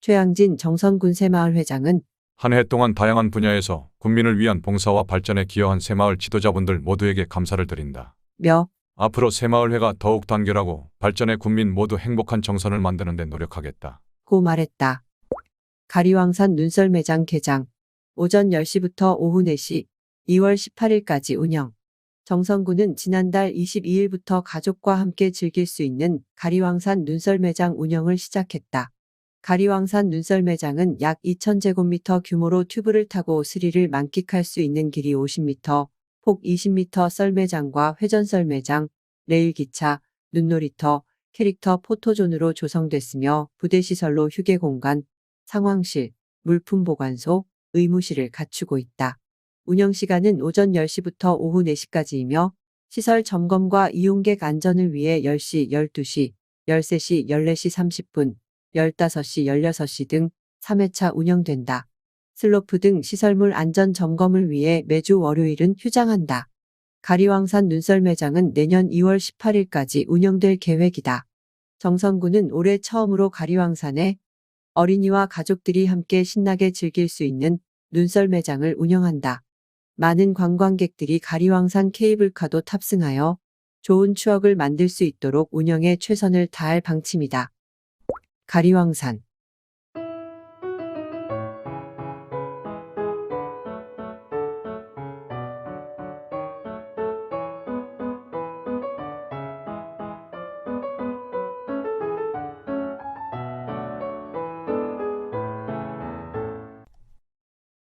최양진 정선군 새마을 회장은 한 해 동안 다양한 분야에서 국민을 위한 봉사와 발전에 기여한 새마을 지도자분들 모두에게 감사를 드린다. 며 앞으로 새마을회가 더욱 단결하고 발전해 국민 모두 행복한 정선을 만드는 데 노력하겠다. 고 말했다. 가리왕산 눈썰매장 개장, 오전 10시부터 오후 4시, 2월 18일까지 운영. 정선군은 지난달 22일부터 가족과 함께 즐길 수 있는 가리왕산 눈썰매장 운영을 시작했다. 가리왕산 눈썰매장은 약 2,000제곱미터 규모로 튜브를 타고 스릴을 만끽할 수 있는 길이 50m, 폭 20m 썰매장과 회전썰매장, 레일기차, 눈놀이터, 캐릭터 포토존으로 조성됐으며 부대시설로 휴게공간, 상황실, 물품보관소, 의무실을 갖추고 있다. 운영시간은 오전 10시부터 오후 4시까지이며 시설 점검과 이용객 안전을 위해 10시, 12시, 13시, 14시 30분, 15시, 16시 등 3회차 운영된다. 슬로프 등 시설물 안전 점검을 위해 매주 월요일은 휴장한다. 가리왕산 눈썰매장은 내년 2월 18일까지 운영될 계획이다. 정선군은 올해 처음으로 가리왕산에 어린이와 가족들이 함께 신나게 즐길 수 있는 눈썰매장을 운영한다. 많은 관광객들이 가리왕산 케이블카도 탑승하여 좋은 추억을 만들 수 있도록 운영에 최선을 다할 방침이다. 가리왕산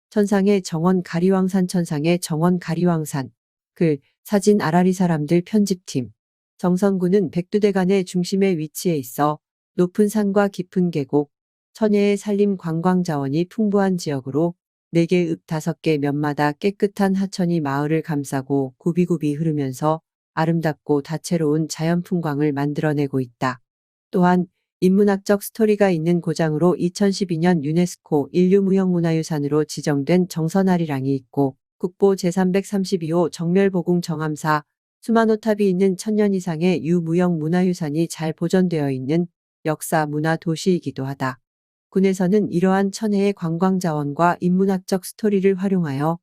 천상의 정원 가리왕산 천상의 정원 가리왕산 글 사진 아라리 사람들 편집팀 정선군은 백두대간의 중심에 위치해 있어 높은 산과 깊은 계곡, 천혜의 산림 관광자원이 풍부한 지역으로 4개 읍 5개 면마다 깨끗한 하천이 마을을 감싸고 굽이굽이 흐르면서 아름답고 다채로운 자연 풍광을 만들어내고 있다. 또한 인문학적 스토리가 있는 고장으로 2012년 유네스코 인류무형문화유산으로 지정된 정선아리랑이 있고 국보 제332호 정멸보궁 정암사 수만 호탑이 있는 1000년 이상의 유무형 문화유산이 잘 보존되어 있는 역사 문화 도시이기도 하다. 군에서는 이러한 천혜의 관광자원과 인문학적 스토리를 활용하여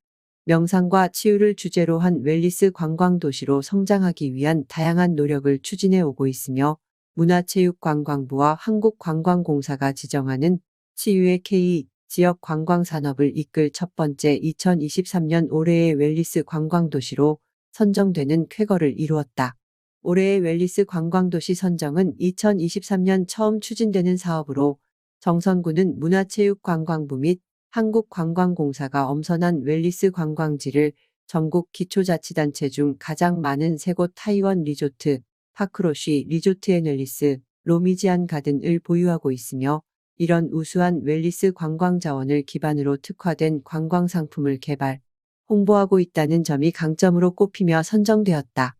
명상과 치유를 주제로 한 웰니스 관광도시로 성장하기 위한 다양한 노력을 추진해 오고 있으며 문화체육관광부와 한국관광공사가 지정하는 치유의 K 지역 관광산업을 이끌 첫 번째 2023년 올해의 웰니스 관광도시로 선정되는 쾌거를 이루었다. 올해의 웰니스 관광도시 선정은 2023년 처음 추진되는 사업으로 정선군은 문화체육관광부 및 한국관광공사가 엄선한 웰니스 관광지를 전국 기초자치단체 중 가장 많은 3곳 타이원 리조트, 파크로쉬 리조트 앤 웰니스, 로미지안 가든을 보유하고 있으며 이런 우수한 웰니스 관광 자원을 기반으로 특화된 관광 상품을 개발, 홍보하고 있다는 점이 강점으로 꼽히며 선정되었다.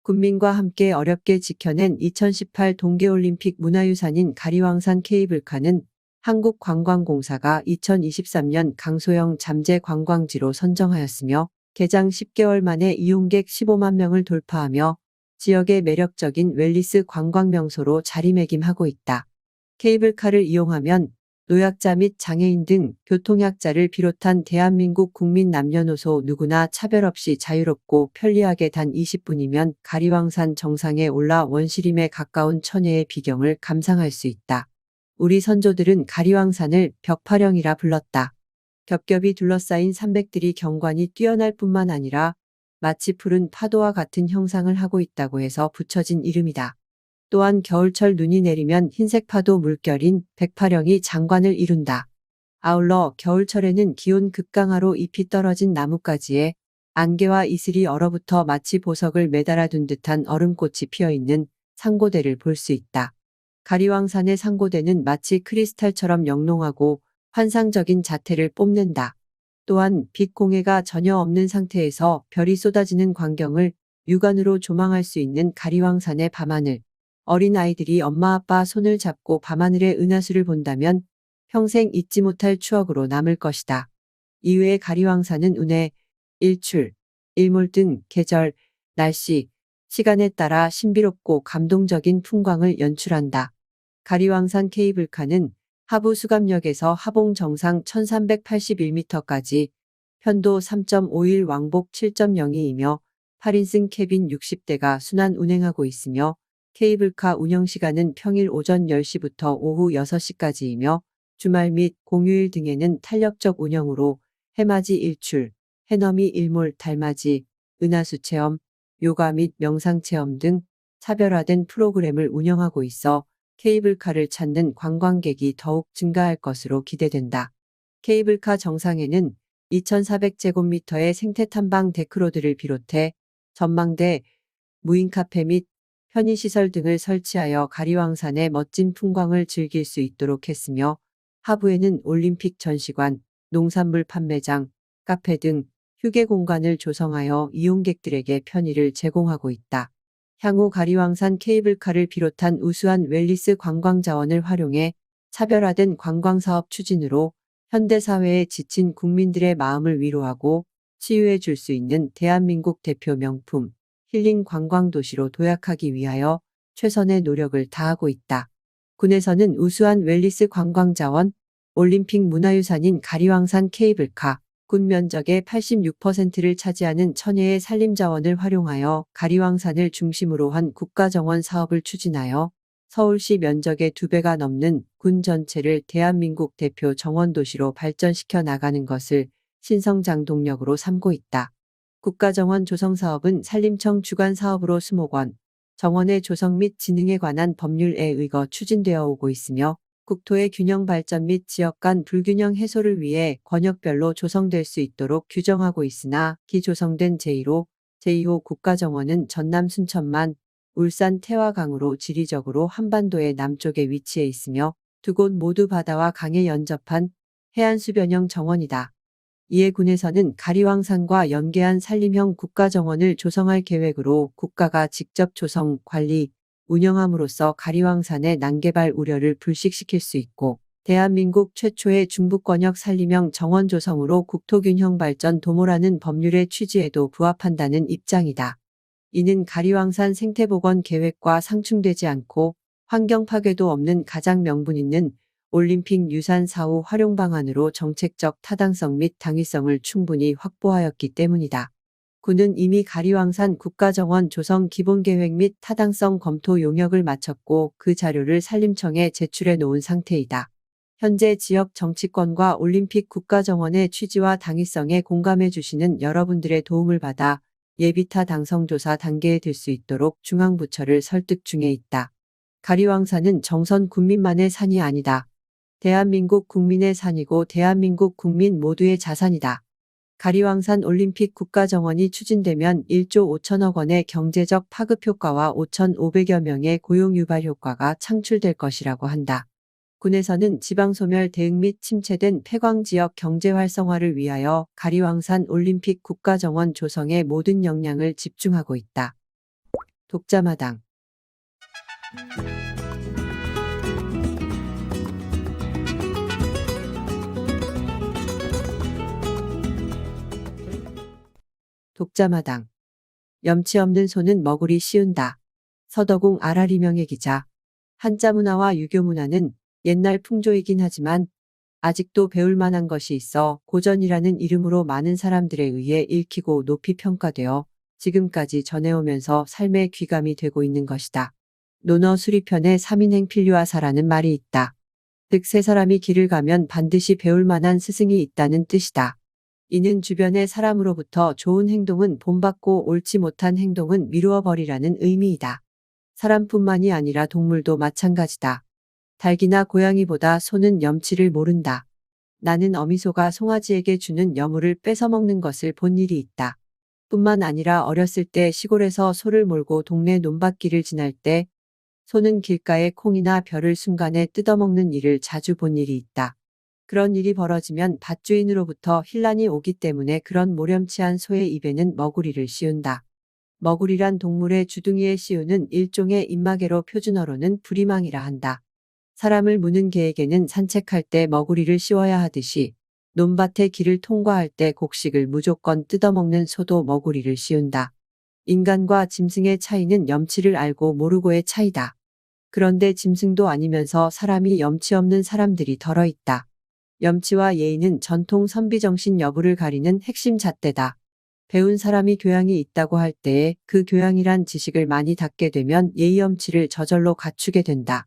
군민과 함께 어렵게 지켜낸 2018 동계올림픽 문화유산인 가리왕산 케이블카는 한국관광공사가 2023년 강소형 잠재 관광지로 선정하였으며 개장 10개월 만에 이용객 15만 명을 돌파하며 지역의 매력적인 웰니스 관광 명소로 자리매김하고 있다. 케이블카를 이용하면 노약자 및 장애인 등 교통약자를 비롯한 대한민국 국민 남녀노소 누구나 차별 없이 자유롭고 편리하게 단 20분이면 가리왕산 정상에 올라 원시림에 가까운 천혜의 비경을 감상할 수 있다. 우리 선조들은 가리왕산을 벽파령이라 불렀다. 겹겹이 둘러싸인 산맥들이 경관이 뛰어날 뿐만 아니라 마치 푸른 파도와 같은 형상을 하고 있다고 해서 붙여진 이름이다. 또한 겨울철 눈이 내리면 흰색 파도 물결인 백파령이 장관을 이룬다. 아울러 겨울철에는 기온 급강하로 잎이 떨어진 나뭇가지에 안개와 이슬이 얼어붙어 마치 보석을 매달아둔 듯한 얼음꽃이 피어있는 상고대를 볼 수 있다. 가리왕산의 상고대는 마치 크리스탈처럼 영롱하고 환상적인 자태를 뽐낸다. 또한 빛 공해가 전혀 없는 상태에서 별이 쏟아지는 광경을 육안으로 조망할 수 있는 가리왕산의 밤하늘. 어린 아이들이 엄마 아빠 손을 잡고 밤하늘의 은하수를 본다면 평생 잊지 못할 추억으로 남을 것이다. 이외에 가리왕산은 운해, 일출, 일몰 등 계절, 날씨, 시간에 따라 신비롭고 감동적인 풍광을 연출한다. 가리왕산 케이블카는 하부 수감역에서 하봉 정상 1381m까지 편도 3.51 왕복 7.02이며 8인승 캐빈 60대가 순환 운행하고 있으며 케이블카 운영시간은 평일 오전 10시부터 오후 6시까지이며 주말 및 공휴일 등에는 탄력적 운영으로 해맞이 일출, 해넘이 일몰 달맞이, 은하수 체험, 요가 및 명상 체험 등 차별화된 프로그램을 운영하고 있어 케이블카를 찾는 관광객이 더욱 증가할 것으로 기대된다. 케이블카 정상에는 2400제곱미터의 생태탐방 데크로드를 비롯해 전망대, 무인카페 및 편의시설 등을 설치하여 가리왕산의 멋진 풍광을 즐길 수 있도록 했으며 하부에는 올림픽 전시관, 농산물 판매장, 카페 등 휴게 공간을 조성하여 이용객들에게 편의를 제공하고 있다. 향후 가리왕산 케이블카를 비롯한 우수한 웰니스 관광 자원을 활용해 차별화된 관광사업 추진으로 현대사회에 지친 국민들의 마음을 위로하고 치유해 줄 수 있는 대한민국 대표 명품 힐링 관광도시로 도약하기 위하여 최선의 노력을 다하고 있다. 군에서는 우수한 웰니스 관광자원, 올림픽 문화유산인 가리왕산 케이블카, 군 면적의 86%를 차지하는 천혜의 산림자원을 활용하여 가리왕산을 중심으로 한 국가정원 사업을 추진하여 서울시 면적의 2배가 넘는 군 전체를 대한민국 대표 정원도시로 발전시켜 나가는 것을 신성장 동력으로 삼고 있다. 국가정원 조성사업은 산림청 주관 사업으로 수목원, 정원의 조성 및 진흥에 관한 법률에 의거 추진되어 오고 있으며 국토의 균형 발전 및 지역 간 불균형 해소를 위해 권역별로 조성될 수 있도록 규정하고 있으나 기조성된 제1호, 제2호 국가정원은 전남 순천만, 울산 태화강으로 지리적으로 한반도의 남쪽에 위치해 있으며 두 곳 모두 바다와 강에 연접한 해안수변형 정원이다. 이에 군에서는 가리왕산과 연계한 산림형 국가정원을 조성할 계획으로 국가가 직접 조성, 관리, 운영함으로써 가리왕산의 난개발 우려를 불식시킬 수 있고 대한민국 최초의 중부권역 산림형 정원 조성으로 국토균형 발전 도모라는 법률의 취지에도 부합한다는 입장이다. 이는 가리왕산 생태복원 계획과 상충되지 않고 환경 파괴도 없는 가장 명분 있는 올림픽 유산 사후 활용 방안으로 정책적 타당성 및 당위성을 충분히 확보하였기 때문이다. 군은 이미 가리왕산 국가정원 조성 기본계획 및 타당성 검토 용역을 마쳤고 그 자료를 산림청에 제출해 놓은 상태이다. 현재 지역 정치권과 올림픽 국가정원의 취지와 당위성에 공감해 주시는 여러분들의 도움을 받아 예비타 당성조사 단계에 들 수 있도록 중앙부처를 설득 중에 있다. 가리왕산은 정선 군민만의 산이 아니다. 대한민국 국민의 산이고 대한민국 국민 모두의 자산이다. 가리왕산 올림픽 국가정원이 추진되면 1조 5천억 원의 경제적 파급 효과와 5,500여 명의 고용 유발 효과가 창출될 것이라고 한다. 군에서는 지방소멸 대응 및 침체된 폐광지역 경제 활성화를 위하여 가리왕산 올림픽 국가정원 조성에 모든 역량을 집중하고 있다. 독자마당 독자마당 염치 없는 소는 먹으리 씌운다. 서덕웅 아라리 명예기자. 한자 문화와 유교 문화는 옛날 풍조이긴 하지만 아직도 배울 만한 것이 있어 고전이라는 이름으로 많은 사람들에 의해 읽히고 높이 평가되어 지금까지 전해오면서 삶의 귀감이 되고 있는 것이다. 논어 수리편에 3인행 필류하사라는 말이 있다. 즉 세 사람이 길을 가면 반드시 배울 만한 스승이 있다는 뜻이다. 이는 주변의 사람으로부터 좋은 행동은 본받고 옳지 못한 행동은 미루어 버리라는 의미이다. 사람뿐만이 아니라 동물도 마찬가지다. 닭이나 고양이보다 소는 염치를 모른다. 나는 어미소가 송아지에게 주는 여물을 뺏어먹는 것을 본 일이 있다. 뿐만 아니라 어렸을 때 시골에서 소를 몰고 동네 논밭길을 지날 때 소는 길가에 콩이나 벼를 순간에 뜯어먹는 일을 자주 본 일이 있다. 그런 일이 벌어지면 밭주인으로부터 혼란이 오기 때문에 그런 모렴치한 소의 입에는 머구리를 씌운다. 머구리란 동물의 주둥이에 씌우는 일종의 입마개로 표준어로는 부리망이라 한다. 사람을 무는 개에게는 산책할 때 머구리를 씌워야 하듯이 논밭의 길을 통과할 때 곡식을 무조건 뜯어먹는 소도 머구리를 씌운다. 인간과 짐승의 차이는 염치를 알고 모르고의 차이다. 그런데 짐승도 아니면서 사람이 염치 없는 사람들이 덜어 있다. 염치와 예의는 전통 선비정신 여부를 가리는 핵심 잣대다. 배운 사람이 교양이 있다고 할 때에 그 교양이란 지식을 많이 닦게 되면 예의 염치를 저절로 갖추게 된다.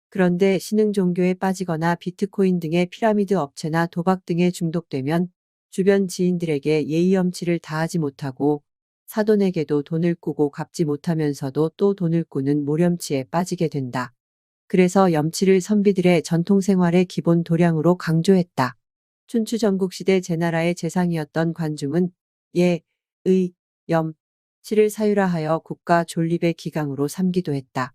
그런데 신흥 종교에 빠지거나 비트코인 등의 피라미드 업체나 도박 등에 중독되면 주변 지인들에게 예의 염치를 다하지 못하고 사돈에게도 돈을 꾸고 갚지 못하면서도 또 돈을 꾸는 모렴치에 빠지게 된다. 그래서 염치를 선비들의 전통생활의 기본 도량으로 강조했다. 춘추 전국시대 제나라의 재상이었던 관중은 예, 의, 염, 치를 사유라하여 국가 존립의 기강으로 삼기도 했다.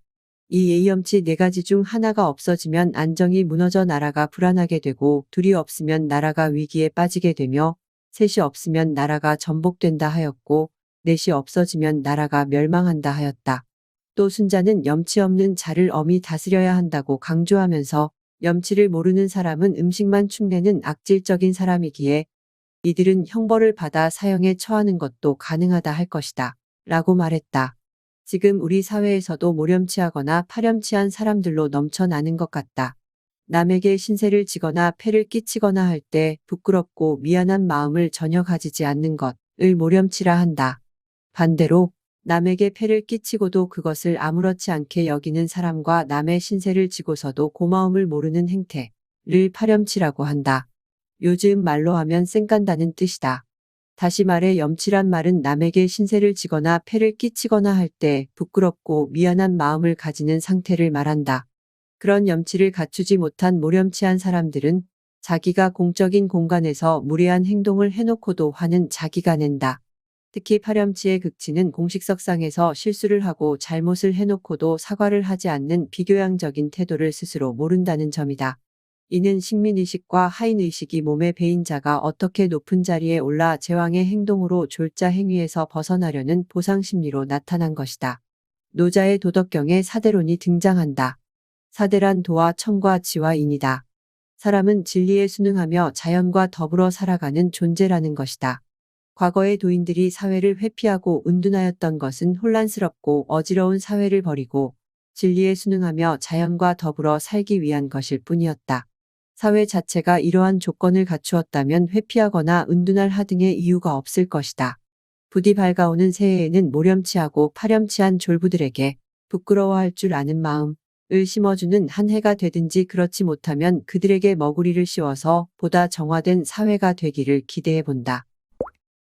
이 예의염치 네 가지 중 하나가 없어지면 안정이 무너져 나라가 불안하게 되고 둘이 없으면 나라가 위기에 빠지게 되며 셋이 없으면 나라가 전복된다 하였고 넷이 없어지면 나라가 멸망한다 하였다. 또 순자는 염치 없는 자를 엄히 다스려야 한다고 강조하면서 염치를 모르는 사람은 음식만 축내는 악질적인 사람이기에 이들은 형벌을 받아 사형에 처하는 것도 가능하다 할 것이다. 라고 말했다. 지금 우리 사회에서도 모렴치하거나 파렴치한 사람들로 넘쳐나는 것 같다. 남에게 신세를 지거나 폐를 끼치거나 할 때 부끄럽고 미안한 마음을 전혀 가지지 않는 것을 모렴치라 한다. 반대로 남에게 폐를 끼치고도 그것을 아무렇지 않게 여기는 사람과 남의 신세를 지고서도 고마움을 모르는 행태를 파렴치라고 한다. 요즘 말로 하면 쌩깐다는 뜻이다. 다시 말해 염치란 말은 남에게 신세를 지거나 폐를 끼치거나 할 때 부끄럽고 미안한 마음을 가지는 상태를 말한다. 그런 염치를 갖추지 못한 모렴치한 사람들은 자기가 공적인 공간에서 무례한 행동을 해놓고도 화는 자기가 낸다. 특히 파렴치의 극치는 공식석상에서 실수를 하고 잘못을 해놓고도 사과를 하지 않는 비교양적인 태도를 스스로 모른다는 점이다. 이는 식민의식과 하인의식이 몸에 배인 자가 어떻게 높은 자리에 올라 제왕의 행동으로 졸자 행위에서 벗어나려는 보상심리로 나타난 것이다. 노자의 도덕경에 사대론이 등장한다. 사대란 도와 청과 지와 인이다. 사람은 진리에 순응하며 자연과 더불어 살아가는 존재라는 것이다. 과거의 도인들이 사회를 회피하고 은둔하였던 것은 혼란스럽고 어지러운 사회를 버리고 진리에 순응하며 자연과 더불어 살기 위한 것일 뿐이었다. 사회 자체가 이러한 조건을 갖추었다면 회피하거나 은둔할 하등의 이유가 없을 것이다. 부디 밝아오는 새해에는 모렴치하고 파렴치한 졸부들에게 부끄러워할 줄 아는 마음을 심어주는 한 해가 되든지 그렇지 못하면 그들에게 머구리를 씌워서 보다 정화된 사회가 되기를 기대해 본다.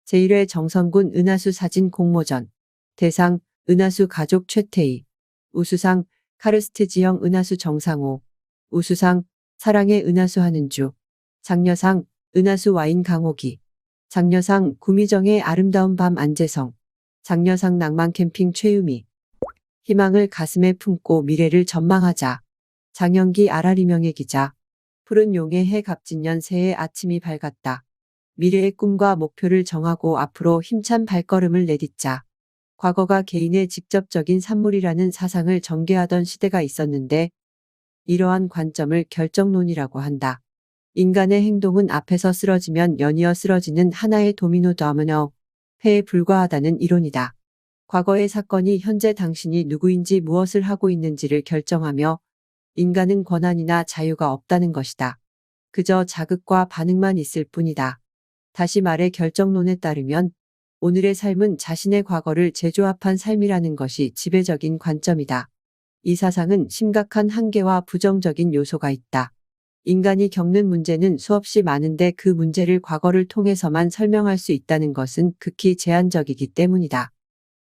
제1회 정선군 은하수 사진 공모전 대상 은하수 가족 최태희 우수상 카르스트 지형 은하수 정상호 우수상 사랑의 은하수 한은주 장려상 은하수 와인 강호기 장려상 구미정의 아름다운 밤 안재성 장려상 낭만 캠핑 최유미 희망을 가슴에 품고 미래를 전망하자 장영기 아라리명예 기자 푸른 용의 해 갑진년 새해 아침이 밝았다. 미래의 꿈과 목표를 정하고 앞으로 힘찬 발걸음을 내딛자. 과거가 개인의 직접적인 산물이라는 사상을 전개하던 시대가 있었는데 이러한 관점을 결정론이라고 한다. 인간의 행동은 앞에서 쓰러지면 연이어 쓰러지는 하나의 도미노 폐에 불과하다는 이론이다. 과거의 사건이 현재 당신이 누구인지 무엇을 하고 있는지를 결정하며 인간은 권한이나 자유가 없다는 것이다. 그저 자극과 반응만 있을 뿐이다. 다시 말해 결정론에 따르면 오늘의 삶은 자신의 과거를 재조합한 삶이라는 것이 지배적인 관점이다. 이 사상은 심각한 한계와 부정적인 요소가 있다. 인간이 겪는 문제는 수없이 많은데 그 문제를 과거를 통해서만 설명할 수 있다는 것은 극히 제한적이기 때문이다.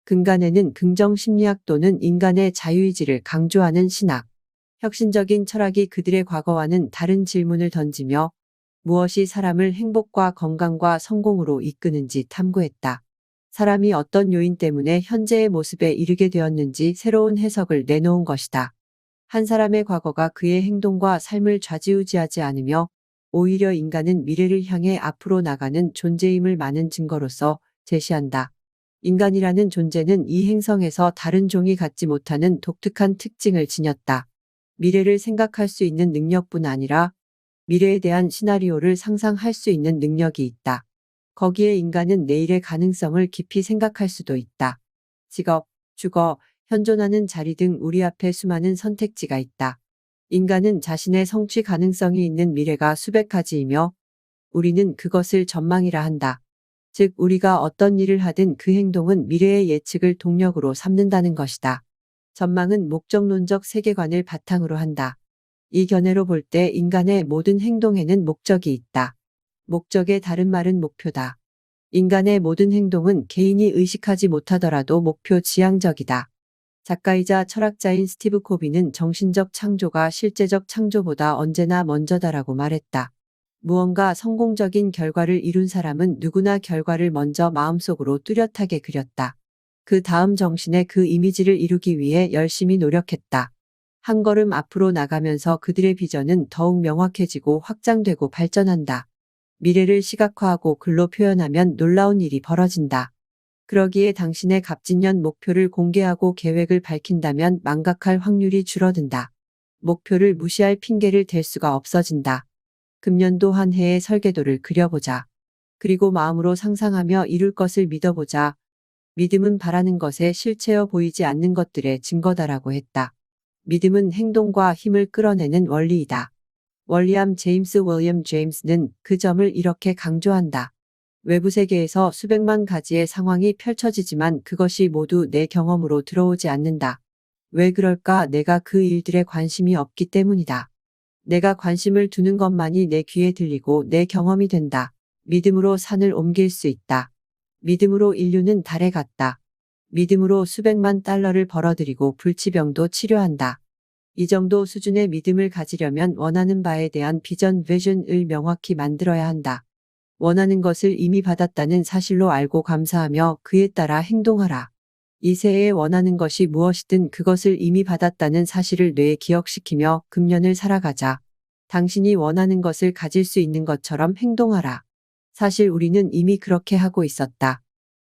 근간에는 긍정심리학 또는 인간의 자유의지를 강조하는 신학, 혁신적인 철학이 그들의 과거와는 다른 질문을 던지며 무엇이 사람을 행복과 건강과 성공으로 이끄는지 탐구했다. 사람이 어떤 요인 때문에 현재의 모습에 이르게 되었는지 새로운 해석을 내놓은 것이다. 한 사람의 과거가 그의 행동과 삶을 좌지우지하지 않으며 오히려 인간은 미래를 향해 앞으로 나가는 존재임을 많은 증거로서 제시한다. 인간이라는 존재는 이 행성에서 다른 종이 갖지 못하는 독특한 특징을 지녔다. 미래를 생각할 수 있는 능력뿐 아니라 미래에 대한 시나리오를 상상할 수 있는 능력이 있다. 거기에 인간은 내일의 가능성을 깊이 생각할 수도 있다. 직업, 주거, 현존하는 자리 등 우리 앞에 수많은 선택지가 있다. 인간은 자신의 성취 가능성이 있는 미래가 수백 가지이며 우리는 그것을 전망이라 한다. 즉 우리가 어떤 일을 하든 그 행동은 미래의 예측을 동력으로 삼는다는 것이다. 전망은 목적론적 세계관을 바탕으로 한다. 이 견해로 볼 때 인간의 모든 행동에는 목적이 있다. 목적의 다른 말은 목표다. 인간의 모든 행동은 개인이 의식하지 못하더라도 목표 지향적이다. 작가이자 철학자인 스티브 코비는 정신적 창조가 실제적 창조보다 언제나 먼저다라고 말했다. 무언가 성공적인 결과를 이룬 사람은 누구나 결과를 먼저 마음속으로 뚜렷하게 그렸다. 그 다음 정신에 그 이미지를 이루기 위해 열심히 노력했다. 한 걸음 앞으로 나가면서 그들의 비전은 더욱 명확해지고 확장되고 발전한다. 미래를 시각화하고 글로 표현하면 놀라운 일이 벌어진다. 그러기에 당신의 갑진년 목표를 공개하고 계획을 밝힌다면 망각할 확률이 줄어든다. 목표를 무시할 핑계를 댈 수가 없어진다. 금년도 한 해의 설계도를 그려보자. 그리고 마음으로 상상하며 이룰 것을 믿어보자. 믿음은 바라는 것에 실체여 보이지 않는 것들의 증거다라고 했다. 믿음은 행동과 힘을 끌어내는 원리이다. 월리엄 제임스 윌리엄 제임스는 그 점을 이렇게 강조한다. 외부 세계에서 수백만 가지의 상황이 펼쳐지지만 그것이 모두 내 경험으로 들어오지 않는다. 왜 그럴까? 내가 그 일들에 관심이 없기 때문이다. 내가 관심을 두는 것만이 내 귀에 들리고 내 경험이 된다. 믿음으로 산을 옮길 수 있다. 믿음으로 인류는 달에 갔다. 믿음으로 수백만 달러를 벌어들이고 불치병도 치료한다. 이 정도 수준의 믿음을 가지려면 원하는 바에 대한 비전, 비전을 명확히 만들어야 한다. 원하는 것을 이미 받았다는 사실로 알고 감사하며 그에 따라 행동하라. 이 새해에 원하는 것이 무엇이든 그것을 이미 받았다는 사실을 뇌에 기억시키며 금년을 살아가자. 당신이 원하는 것을 가질 수 있는 것처럼 행동하라. 사실 우리는 이미 그렇게 하고 있었다.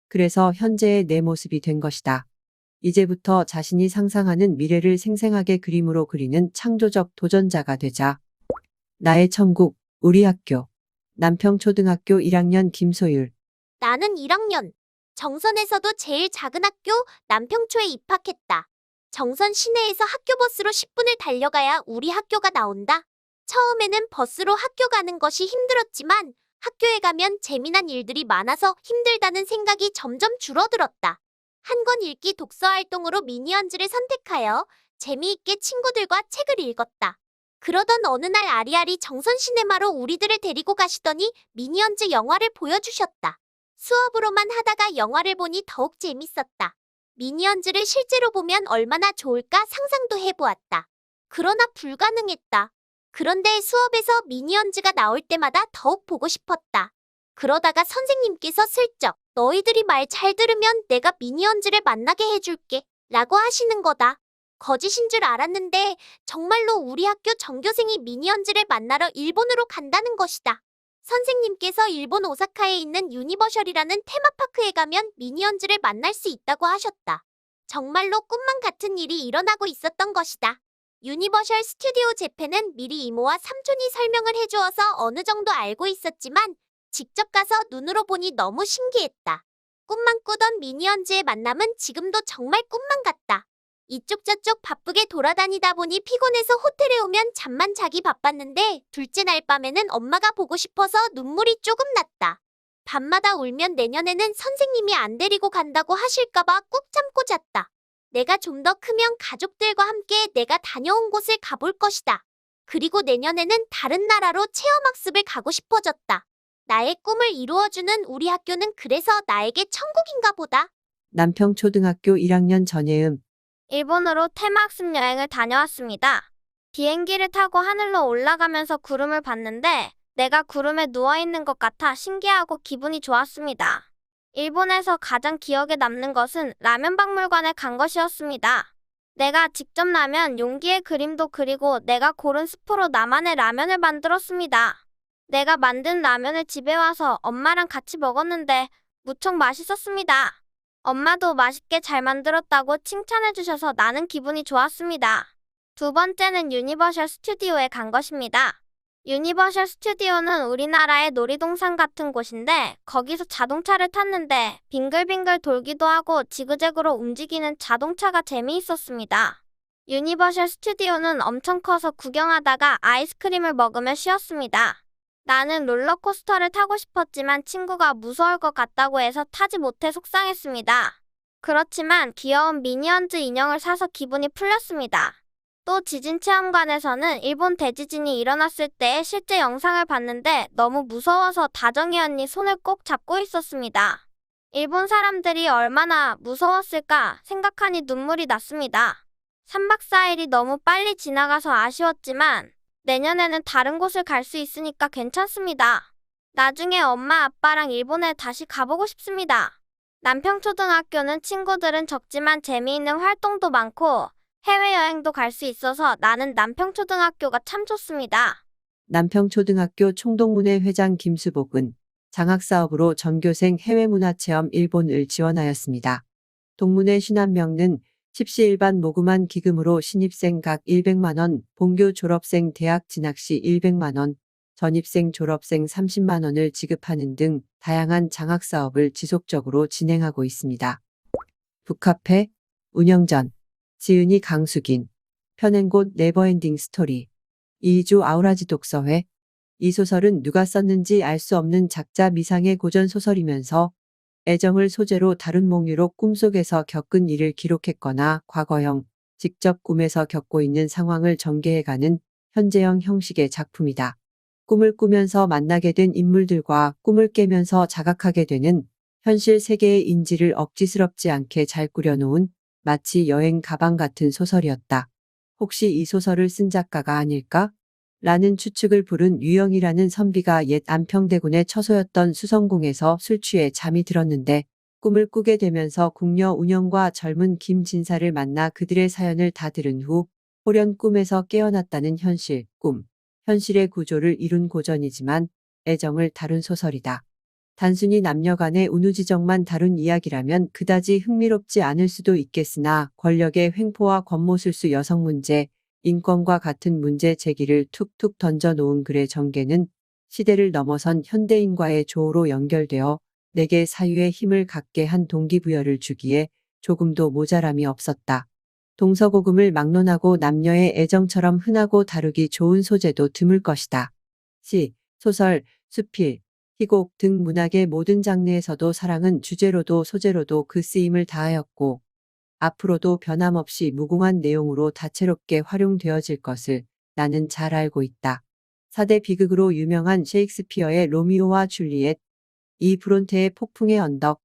그래서 현재의 내 모습이 된 것이다. 이제부터 자신이 상상하는 미래를 생생하게 그림으로 그리는 창조적 도전자가 되자. 나의 천국, 우리 학교. 남평초등학교 1학년 김소율. 나는 1학년. 정선에서도 제일 작은 학교 남평초에 입학했다. 정선 시내에서 학교 버스로 10분을 달려가야 우리 학교가 나온다. 처음에는 버스로 학교 가는 것이 힘들었지만 학교에 가면 재미난 일들이 많아서 힘들다는 생각이 점점 줄어들었다. 한 권 읽기 독서 활동으로 미니언즈를 선택하여 재미있게 친구들과 책을 읽었다. 그러던 어느 날 아리아리 정선 시네마로 우리들을 데리고 가시더니 미니언즈 영화를 보여주셨다. 수업으로만 하다가 영화를 보니 더욱 재밌었다. 미니언즈를 실제로 보면 얼마나 좋을까 상상도 해보았다. 그러나 불가능했다. 그런데 수업에서 미니언즈가 나올 때마다 더욱 보고 싶었다. 그러다가 선생님께서 슬쩍 너희들이 말 잘 들으면 내가 미니언즈를 만나게 해줄게 라고 하시는 거다. 거짓인 줄 알았는데 정말로 우리 학교 전교생이 미니언즈를 만나러 일본으로 간다는 것이다. 선생님께서 일본 오사카에 있는 유니버셜이라는 테마파크에 가면 미니언즈를 만날 수 있다고 하셨다. 정말로 꿈만 같은 일이 일어나고 있었던 것이다. 유니버셜 스튜디오 재팬은 미리 이모와 삼촌이 설명을 해주어서 어느 정도 알고 있었지만 직접 가서 눈으로 보니 너무 신기했다. 꿈만 꾸던 미니언즈의 만남은 지금도 정말 꿈만 같다. 이쪽 저쪽 바쁘게 돌아다니다 보니 피곤해서 호텔에 오면 잠만 자기 바빴는데 둘째 날 밤에는 엄마가 보고 싶어서 눈물이 조금 났다. 밤마다 울면 내년에는 선생님이 안 데리고 간다고 하실까봐 꾹 참고 잤다. 내가 좀 더 크면 가족들과 함께 내가 다녀온 곳을 가볼 것이다. 그리고 내년에는 다른 나라로 체험학습을 가고 싶어졌다. 나의 꿈을 이루어주는 우리 학교는 그래서 나에게 천국인가 보다. 남평초등학교 1학년 전예음. 일본으로 테마학습 여행을 다녀왔습니다. 비행기를 타고 하늘로 올라가면서 구름을 봤는데 내가 구름에 누워있는 것 같아 신기하고 기분이 좋았습니다. 일본에서 가장 기억에 남는 것은 라면 박물관에 간 것이었습니다. 내가 직접 라면 용기에 그림도 그리고 내가 고른 스프로 나만의 라면을 만들었습니다. 내가 만든 라면을 집에 와서 엄마랑 같이 먹었는데 무척 맛있었습니다. 엄마도 맛있게 잘 만들었다고 칭찬해 주셔서 나는 기분이 좋았습니다. 두 번째는 유니버셜 스튜디오에 간 것입니다. 유니버셜 스튜디오는 우리나라의 놀이동산 같은 곳인데 거기서 자동차를 탔는데 빙글빙글 돌기도 하고 지그재그로 움직이는 자동차가 재미있었습니다. 유니버셜 스튜디오는 엄청 커서 구경하다가 아이스크림을 먹으며 쉬었습니다. 나는 롤러코스터를 타고 싶었지만 친구가 무서울 것 같다고 해서 타지 못해 속상했습니다. 그렇지만 귀여운 미니언즈 인형을 사서 기분이 풀렸습니다. 또 지진체험관에서는 일본 대지진이 일어났을 때 실제 영상을 봤는데 너무 무서워서 다정이 언니 손을 꼭 잡고 있었습니다. 일본 사람들이 얼마나 무서웠을까 생각하니 눈물이 났습니다. 3박 4일이 너무 빨리 지나가서 아쉬웠지만 내년에는 다른 곳을 갈 수 있으니까 괜찮습니다. 나중에 엄마 아빠랑 일본에 다시 가보고 싶습니다. 남평초등학교는 친구들은 적지만 재미있는 활동도 많고 해외여행도 갈 수 있어서 나는 남평초등학교가 참 좋습니다. 남평초등학교 총동문회 회장 김수복은 장학사업으로 전교생 해외문화체험 일본을 지원하였습니다. 동문회 신한명는 십시일반 모금한 기금으로 신입생 각 100만 원, 본교 졸업생 대학 진학 시 100만 원, 전입생 졸업생 30만 원을 지급하는 등 다양한 장학사업을 지속적으로 진행하고 있습니다. 북카페, 운영전, 지은이 강수긴, 편행곳 네버엔딩 스토리, 이주 아우라지 독서회. 이 소설은 누가 썼는지 알 수 없는 작자 미상의 고전소설이면서 애정을 소재로 다룬 몽유로 꿈속에서 겪은 일을 기록했거나 과거형, 직접 꿈에서 겪고 있는 상황을 전개해가는 현재형 형식의 작품이다. 꿈을 꾸면서 만나게 된 인물들과 꿈을 깨면서 자각하게 되는 현실 세계의 인지를 억지스럽지 않게 잘 꾸려놓은 마치 여행 가방 같은 소설이었다. 혹시 이 소설을 쓴 작가가 아닐까? 라는 추측을 부른 유영이라는 선비가 옛 안평대군의 처소였던 수성궁에서 술 취해 잠이 들었는데 꿈을 꾸게 되면서 궁녀 운영과 젊은 김진사를 만나 그들의 사연을 다 들은 후 호련 꿈에서 깨어났다는 현실, 꿈, 현실의 구조를 이룬 고전이지만 애정을 다룬 소설이다. 단순히 남녀 간의 운우지정만 다룬 이야기라면 그다지 흥미롭지 않을 수도 있겠으나 권력의 횡포와 권모술수 여성 문제, 인권과 같은 문제 제기를 툭툭 던져놓은 글의 전개는 시대를 넘어선 현대인과의 조화로 연결되어 내게 사유의 힘을 갖게 한 동기부여를 주기에 조금도 모자람이 없었다. 동서고금을 막론하고 남녀의 애정처럼 흔하고 다루기 좋은 소재도 드물 것이다. 시, 소설, 수필, 희곡 등 문학의 모든 장르에서도 사랑은 주제로도 소재로도 그 쓰임을 다하였고 앞으로도 변함없이 무궁한 내용으로 다채롭게 활용되어질 것을 나는 잘 알고 있다. 4대 비극으로 유명한 셰익스피어의 로미오와 줄리엣, 이 브론테의 폭풍의 언덕,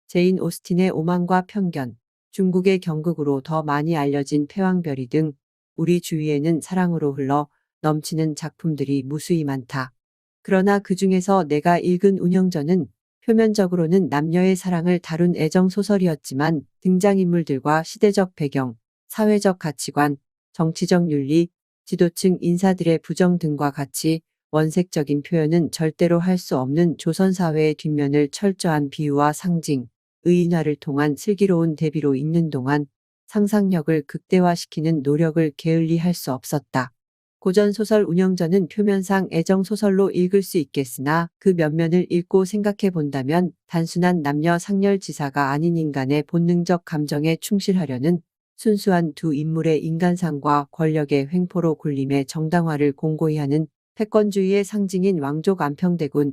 제인 오스틴의 오만과 편견, 중국의 경극으로 더 많이 알려진 패왕별이 등 우리 주위에는 사랑으로 흘러 넘치는 작품들이 무수히 많다. 그러나 그 중에서 내가 읽은 운영전은 표면적으로는 남녀의 사랑을 다룬 애정소설이었지만 등장인물들과 시대적 배경, 사회적 가치관, 정치적 윤리, 지도층 인사들의 부정 등과 같이 원색적인 표현은 절대로 할 수 없는 조선사회의 뒷면을 철저한 비유와 상징, 의인화를 통한 슬기로운 대비로 읽는 동안 상상력을 극대화시키는 노력을 게을리할 수 없었다. 고전소설 운영전은 표면상 애정소설로 읽을 수 있겠으나 그 면면을 읽고 생각해 본다면 단순한 남녀 상렬지사가 아닌 인간의 본능적 감정에 충실하려는 순수한 두 인물의 인간상과 권력의 횡포로 굴림의 정당화를 공고히 하는 패권주의의 상징인 왕족 안평대군,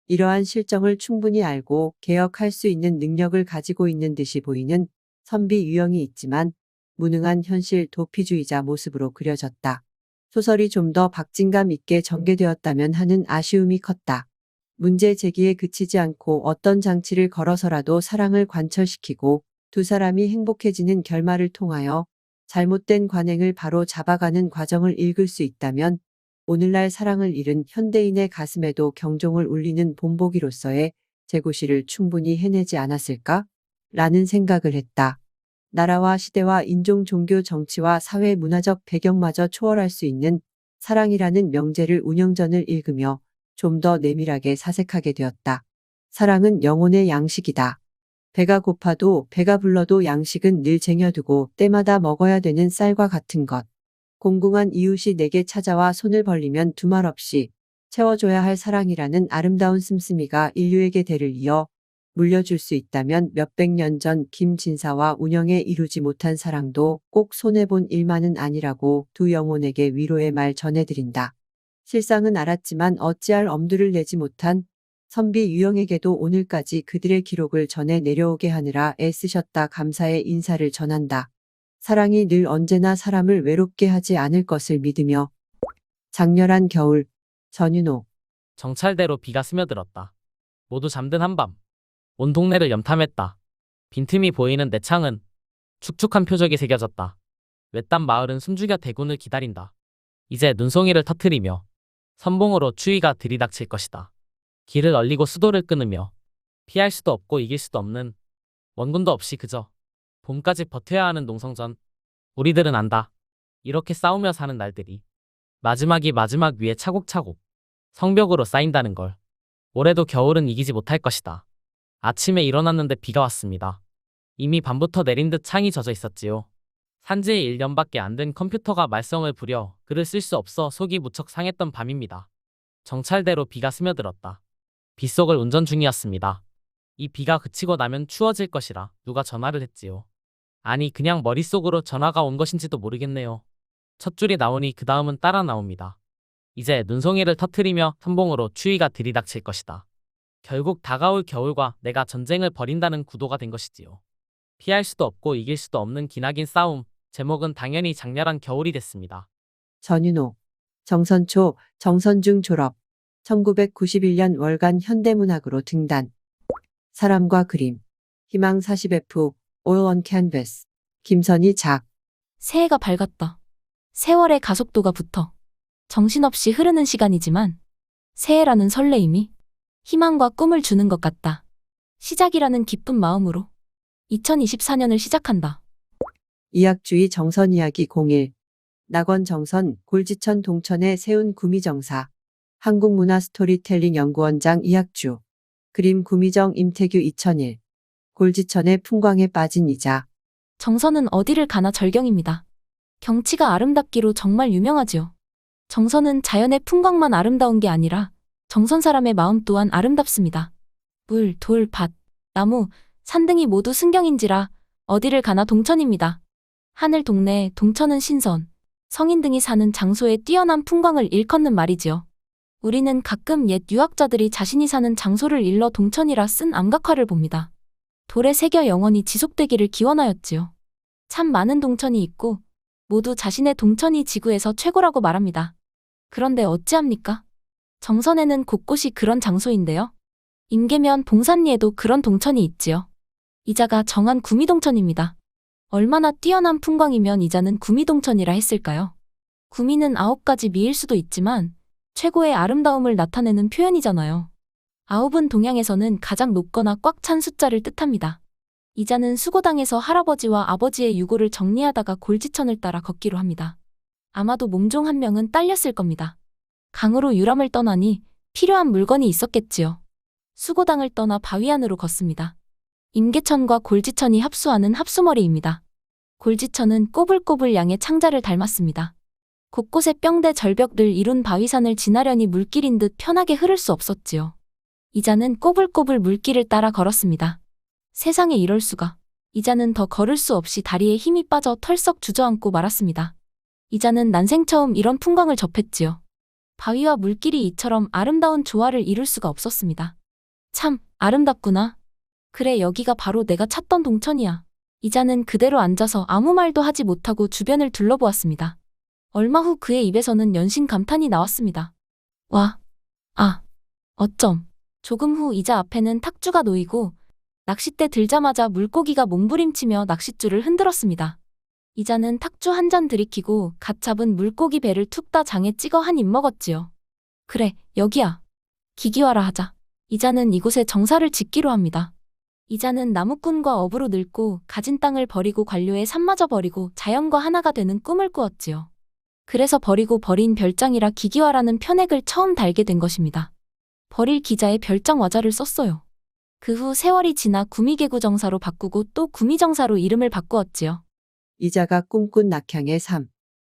이러한 실정을 충분히 알고 개혁할 수 있는 능력을 가지고 있는 듯이 보이는 선비 유형이 있지만 무능한 현실 도피주의자 모습으로 그려졌다. 소설이 좀 더 박진감 있게 전개되었다면 하는 아쉬움이 컸다. 문제 제기에 그치지 않고 어떤 장치를 걸어서라도 사랑을 관철시키고 두 사람이 행복해지는 결말을 통하여 잘못된 관행을 바로 잡아가는 과정을 읽을 수 있다면 오늘날 사랑을 잃은 현대인의 가슴에도 경종을 울리는 본보기로서의 재고시를 충분히 해내지 않았을까? 라는 생각을 했다. 나라와 시대와 인종, 종교, 정치와 사회, 문화적 배경마저 초월할 수 있는 사랑이라는 명제를 운영전을 읽으며 좀 더 내밀하게 사색하게 되었다. 사랑은 영혼의 양식이다. 배가 고파도 배가 불러도 양식은 늘 쟁여두고 때마다 먹어야 되는 쌀과 같은 것. 공공한 이웃이 내게 찾아와 손을 벌리면 두말 없이 채워줘야 할 사랑이라는 아름다운 씀씀이가 인류에게 대를 이어 물려줄 수 있다면 몇백 년 전 김진사와 운영에 이루지 못한 사랑도 꼭 손해본 일만은 아니라고 두 영혼에게 위로의 말 전해드린다. 실상은 알았지만 어찌할 엄두를 내지 못한 선비 유영에게도 오늘까지 그들의 기록을 전해 내려오게 하느라 애쓰셨다 감사의 인사를 전한다. 사랑이 늘 언제나 사람을 외롭게 하지 않을 것을 믿으며. 장렬한 겨울, 전윤호. 정찰대로 비가 스며들었다. 모두 잠든 한밤. 온 동네를 염탐했다. 빈틈이 보이는 내 창은 축축한 표적이 새겨졌다. 외딴 마을은 숨죽여 대군을 기다린다. 이제 눈송이를 터트리며 선봉으로 추위가 들이닥칠 것이다. 길을 얼리고 수도를 끊으며 피할 수도 없고 이길 수도 없는 원군도 없이 그저 봄까지 버텨야 하는 농성전. 우리들은 안다. 이렇게 싸우며 사는 날들이 마지막이 마지막 위에 차곡차곡 성벽으로 쌓인다는 걸. 올해도 겨울은 이기지 못할 것이다. 아침에 일어났는데 비가 왔습니다. 이미 밤부터 내린 듯 창이 젖어 있었지요. 산지 1년밖에 안 된 컴퓨터가 말썽을 부려 글을 쓸 수 없어 속이 무척 상했던 밤입니다. 정찰대로 비가 스며들었다. 빗속을 운전 중이었습니다. 이 비가 그치고 나면 추워질 것이라 누가 전화를 했지요. 아니 그냥 머릿속으로 전화가 온 것인지도 모르겠네요. 첫 줄이 나오니 그 다음은 따라 나옵니다. 이제 눈송이를 터트리며 선봉으로 추위가 들이닥칠 것이다. 결국 다가올 겨울과 내가 전쟁을 벌인다는 구도가 된 것이지요. 피할 수도 없고 이길 수도 없는 기나긴 싸움. 제목은 당연히 장렬한 겨울이 됐습니다. 전윤호. 정선초, 정선중 졸업. 1991년 월간 현대문학으로 등단. 사람과 그림. 희망 40F, Oil on Canvas. 김선희 작. 새해가 밝았다. 세월의 가속도가 붙어 정신없이 흐르는 시간이지만 새해라는 설레임이 희망과 꿈을 주는 것 같다. 시작이라는 기쁜 마음으로 2024년을 시작한다. 이학주의 정선 이야기 01. 낙원 정선, 골지천 동천에 세운 구미정사. 한국문화 스토리텔링 연구원장 이학주. 그림 구미정 임태규 2001. 골지천의 풍광에 빠진 이자. 정선은 어디를 가나 절경입니다. 경치가 아름답기로 정말 유명하지요. 정선은 자연의 풍광만 아름다운 게 아니라 정선 사람의 마음 또한 아름답습니다. 물, 돌, 밭, 나무, 산 등이 모두 승경인지라 어디를 가나 동천입니다. 하늘 동네, 동천은 신선, 성인 등이 사는 장소에 뛰어난 풍광을 일컫는 말이지요. 우리는 가끔 옛 유학자들이 자신이 사는 장소를 일러 동천이라 쓴 암각화를 봅니다. 돌에 새겨 영원히 지속되기를 기원하였지요. 참 많은 동천이 있고 모두 자신의 동천이 지구에서 최고라고 말합니다. 그런데 어찌합니까? 정선에는 곳곳이 그런 장소인데요. 임계면 봉산리에도 그런 동천이 있지요. 이자가 정한 구미동천입니다. 얼마나 뛰어난 풍광이면 이자는 구미동천이라 했을까요? 구미는 9가지 미일 수도 있지만 최고의 아름다움을 나타내는 표현이잖아요. 9은 동양에서는 가장 높거나 꽉 찬 숫자를 뜻합니다. 이자는 수고당에서 할아버지와 아버지의 유고를 정리하다가 골지천을 따라 걷기로 합니다. 아마도 몸종 한 명은 딸렸을 겁니다. 강으로 유람을 떠나니 필요한 물건이 있었겠지요. 수고당을 떠나 바위 안으로 걷습니다. 임계천과 골지천이 합수하는 합수머리입니다. 골지천은 꼬불꼬불 양의 창자를 닮았습니다. 곳곳에 뿅대 절벽들 이룬 바위산을 지나려니 물길인 듯 편하게 흐를 수 없었지요. 이자는 꼬불꼬불 물길을 따라 걸었습니다. 세상에 이럴 수가. 이자는 더 걸을 수 없이 다리에 힘이 빠져 털썩 주저앉고 말았습니다. 이자는 난생 처음 이런 풍광을 접했지요. 바위와 물길이 이처럼 아름다운 조화를 이룰 수가 없었습니다. 참 아름답구나. 그래, 여기가 바로 내가 찾던 동천이야. 이자는 그대로 앉아서 아무 말도 하지 못하고 주변을 둘러보았습니다. 얼마 후 그의 입에서는 연신 감탄이 나왔습니다. 와, 아, 어쩜. 조금 후 이자 앞에는 탁주가 놓이고 낚싯대 들자마자 물고기가 몸부림치며 낚싯줄을 흔들었습니다. 이자는 탁주 한 잔 들이키고 갓 잡은 물고기 배를 툭 따 장에 찍어 한 입 먹었지요. 그래, 여기야. 기기화라 하자. 이자는 이곳에 정사를 짓기로 합니다. 이자는 나무꾼과 어부로 늙고 가진 땅을 버리고 관료의 산마저 버리고 자연과 하나가 되는 꿈을 꾸었지요. 그래서 버리고 버린 별장이라 기기화라는 편액을 처음 달게 된 것입니다. 버릴 기자의 별장 와자를 썼어요. 그 후 세월이 지나 구미계구정사로 바꾸고 또 구미정사로 이름을 바꾸었지요. 이자가 꿈꾼 낙향의 삶.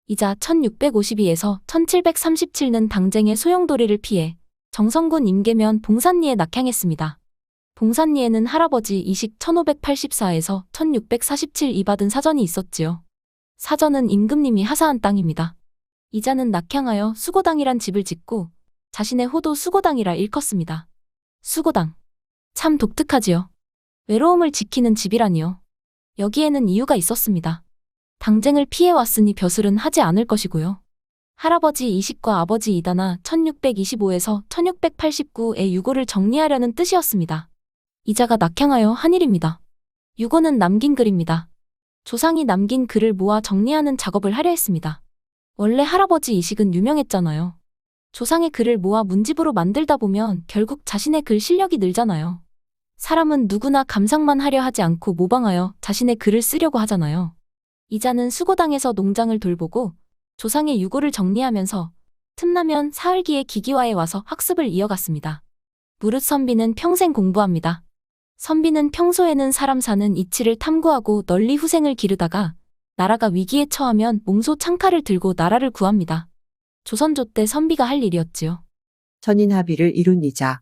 이자 1652에서 1737는 당쟁의 소용돌이를 피해 정선군 임계면 봉산리에 낙향했습니다. 봉산리에는 할아버지 이식 1584에서 1647 이받은 사전이 있었지요. 사전은 임금님이 하사한 땅입니다. 이자는 낙향하여 수고당이란 집을 짓고 자신의 호도 수고당이라 일컫습니다. 수고당. 참 독특하지요. 외로움을 지키는 집이라니요. 여기에는 이유가 있었습니다. 당쟁을 피해왔으니 벼슬은 하지 않을 것이고요. 할아버지 이식과 아버지 이다나 1625에서 1689의 유고를 정리하려는 뜻이었습니다. 이자가 낙향하여 한 일입니다. 유고는 남긴 글입니다. 조상이 남긴 글을 모아 정리하는 작업을 하려 했습니다. 원래 할아버지 이식은 유명했잖아요. 조상의 글을 모아 문집으로 만들다 보면 결국 자신의 글 실력이 늘잖아요. 사람은 누구나 감상만 하려 하지 않고 모방하여 자신의 글을 쓰려고 하잖아요. 이자는 수고당에서 농장을 돌보고 조상의 유고를 정리하면서 틈나면 사흘기에 기기화에 와서 학습을 이어갔습니다. 무릇 선비는 평생 공부합니다. 선비는 평소에는 사람 사는 이치를 탐구하고 널리 후생을 기르다가 나라가 위기에 처하면 몽소 창칼을 들고 나라를 구합니다. 조선조 때 선비가 할 일이었지요. 천인합의를 이룬 이자.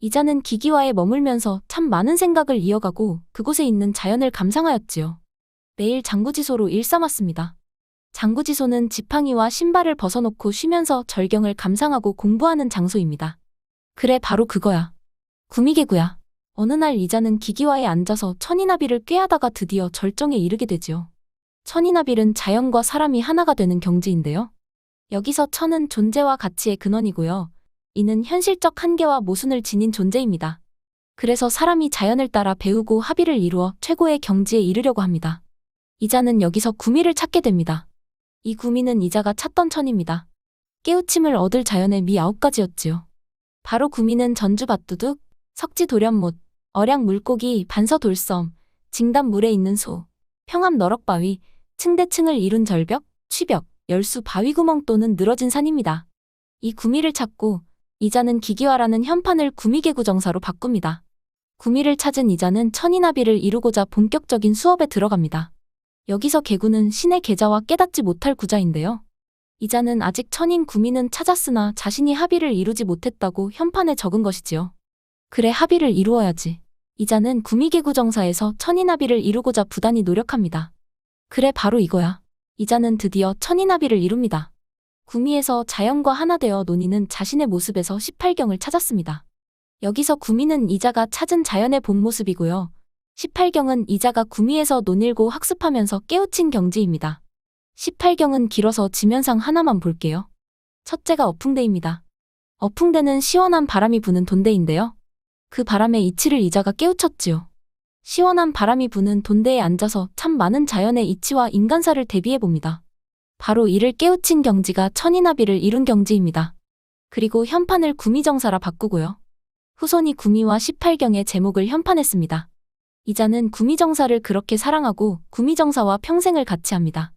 이자는 기기화에 머물면서 참 많은 생각을 이어가고 그곳에 있는 자연을 감상하였지요. 매일 장구지소로 일 삼았습니다. 장구지소는 지팡이와 신발을 벗어놓고 쉬면서 절경을 감상하고 공부하는 장소입니다. 그래, 바로 그거야. 구미계구야. 어느 날 이자는 기기화에 앉아서 천인합의를 꾀하다가 드디어 절정에 이르게 되지요. 천인합의는 자연과 사람이 하나가 되는 경지인데요. 여기서 천은 존재와 가치의 근원이고요. 이는 현실적 한계와 모순을 지닌 존재입니다. 그래서 사람이 자연을 따라 배우고 합의를 이루어 최고의 경지에 이르려고 합니다. 이자는 여기서 구미를 찾게 됩니다. 이 구미는 이자가 찾던 천입니다. 깨우침을 얻을 자연의 미 9가지였지요. 바로 구미는 전주밭두둑, 석지도련못, 어량 물고기, 반서돌섬, 징담 물에 있는 소, 평암 너럭바위, 층대층을 이룬 절벽, 취벽, 열수 바위구멍 또는 늘어진 산입니다. 이 구미를 찾고 이자는 기기화라는 현판을 구미계구정사로 바꿉니다. 구미를 찾은 이자는 천인합의를 이루고자 본격적인 수업에 들어갑니다. 여기서 계구는 신의 계자와 깨닫지 못할 구자인데요. 이자는 아직 천인 구미는 찾았으나 자신이 합의를 이루지 못했다고 현판에 적은 것이지요. 그래 합의를 이루어야지. 이자는 구미개구정사에서 천인합의를 이루고자 부단히 노력합니다. 그래 바로 이거야. 이자는 드디어 천인합의를 이룹니다. 구미에서 자연과 하나 되어 논이는 자신의 모습에서 18경을 찾았습니다. 여기서 구미는 이자가 찾은 자연의 본 모습이고요. 18경은 이자가 구미에서 논일고 학습하면서 깨우친 경지입니다. 18경은 길어서 지면상 하나만 볼게요. 첫째가 어풍대입니다. 어풍대는 시원한 바람이 부는 돈대인데요. 그 바람의 이치를 이자가 깨우쳤지요. 시원한 바람이 부는 돈대에 앉아서 참 많은 자연의 이치와 인간사를 대비해봅니다. 바로 이를 깨우친 경지가 천인합의를 이룬 경지입니다. 그리고 현판을 구미정사라 바꾸고요. 후손이 구미와 18경의 제목을 현판했습니다. 이자는 구미정사를 그렇게 사랑하고 구미정사와 평생을 같이 합니다.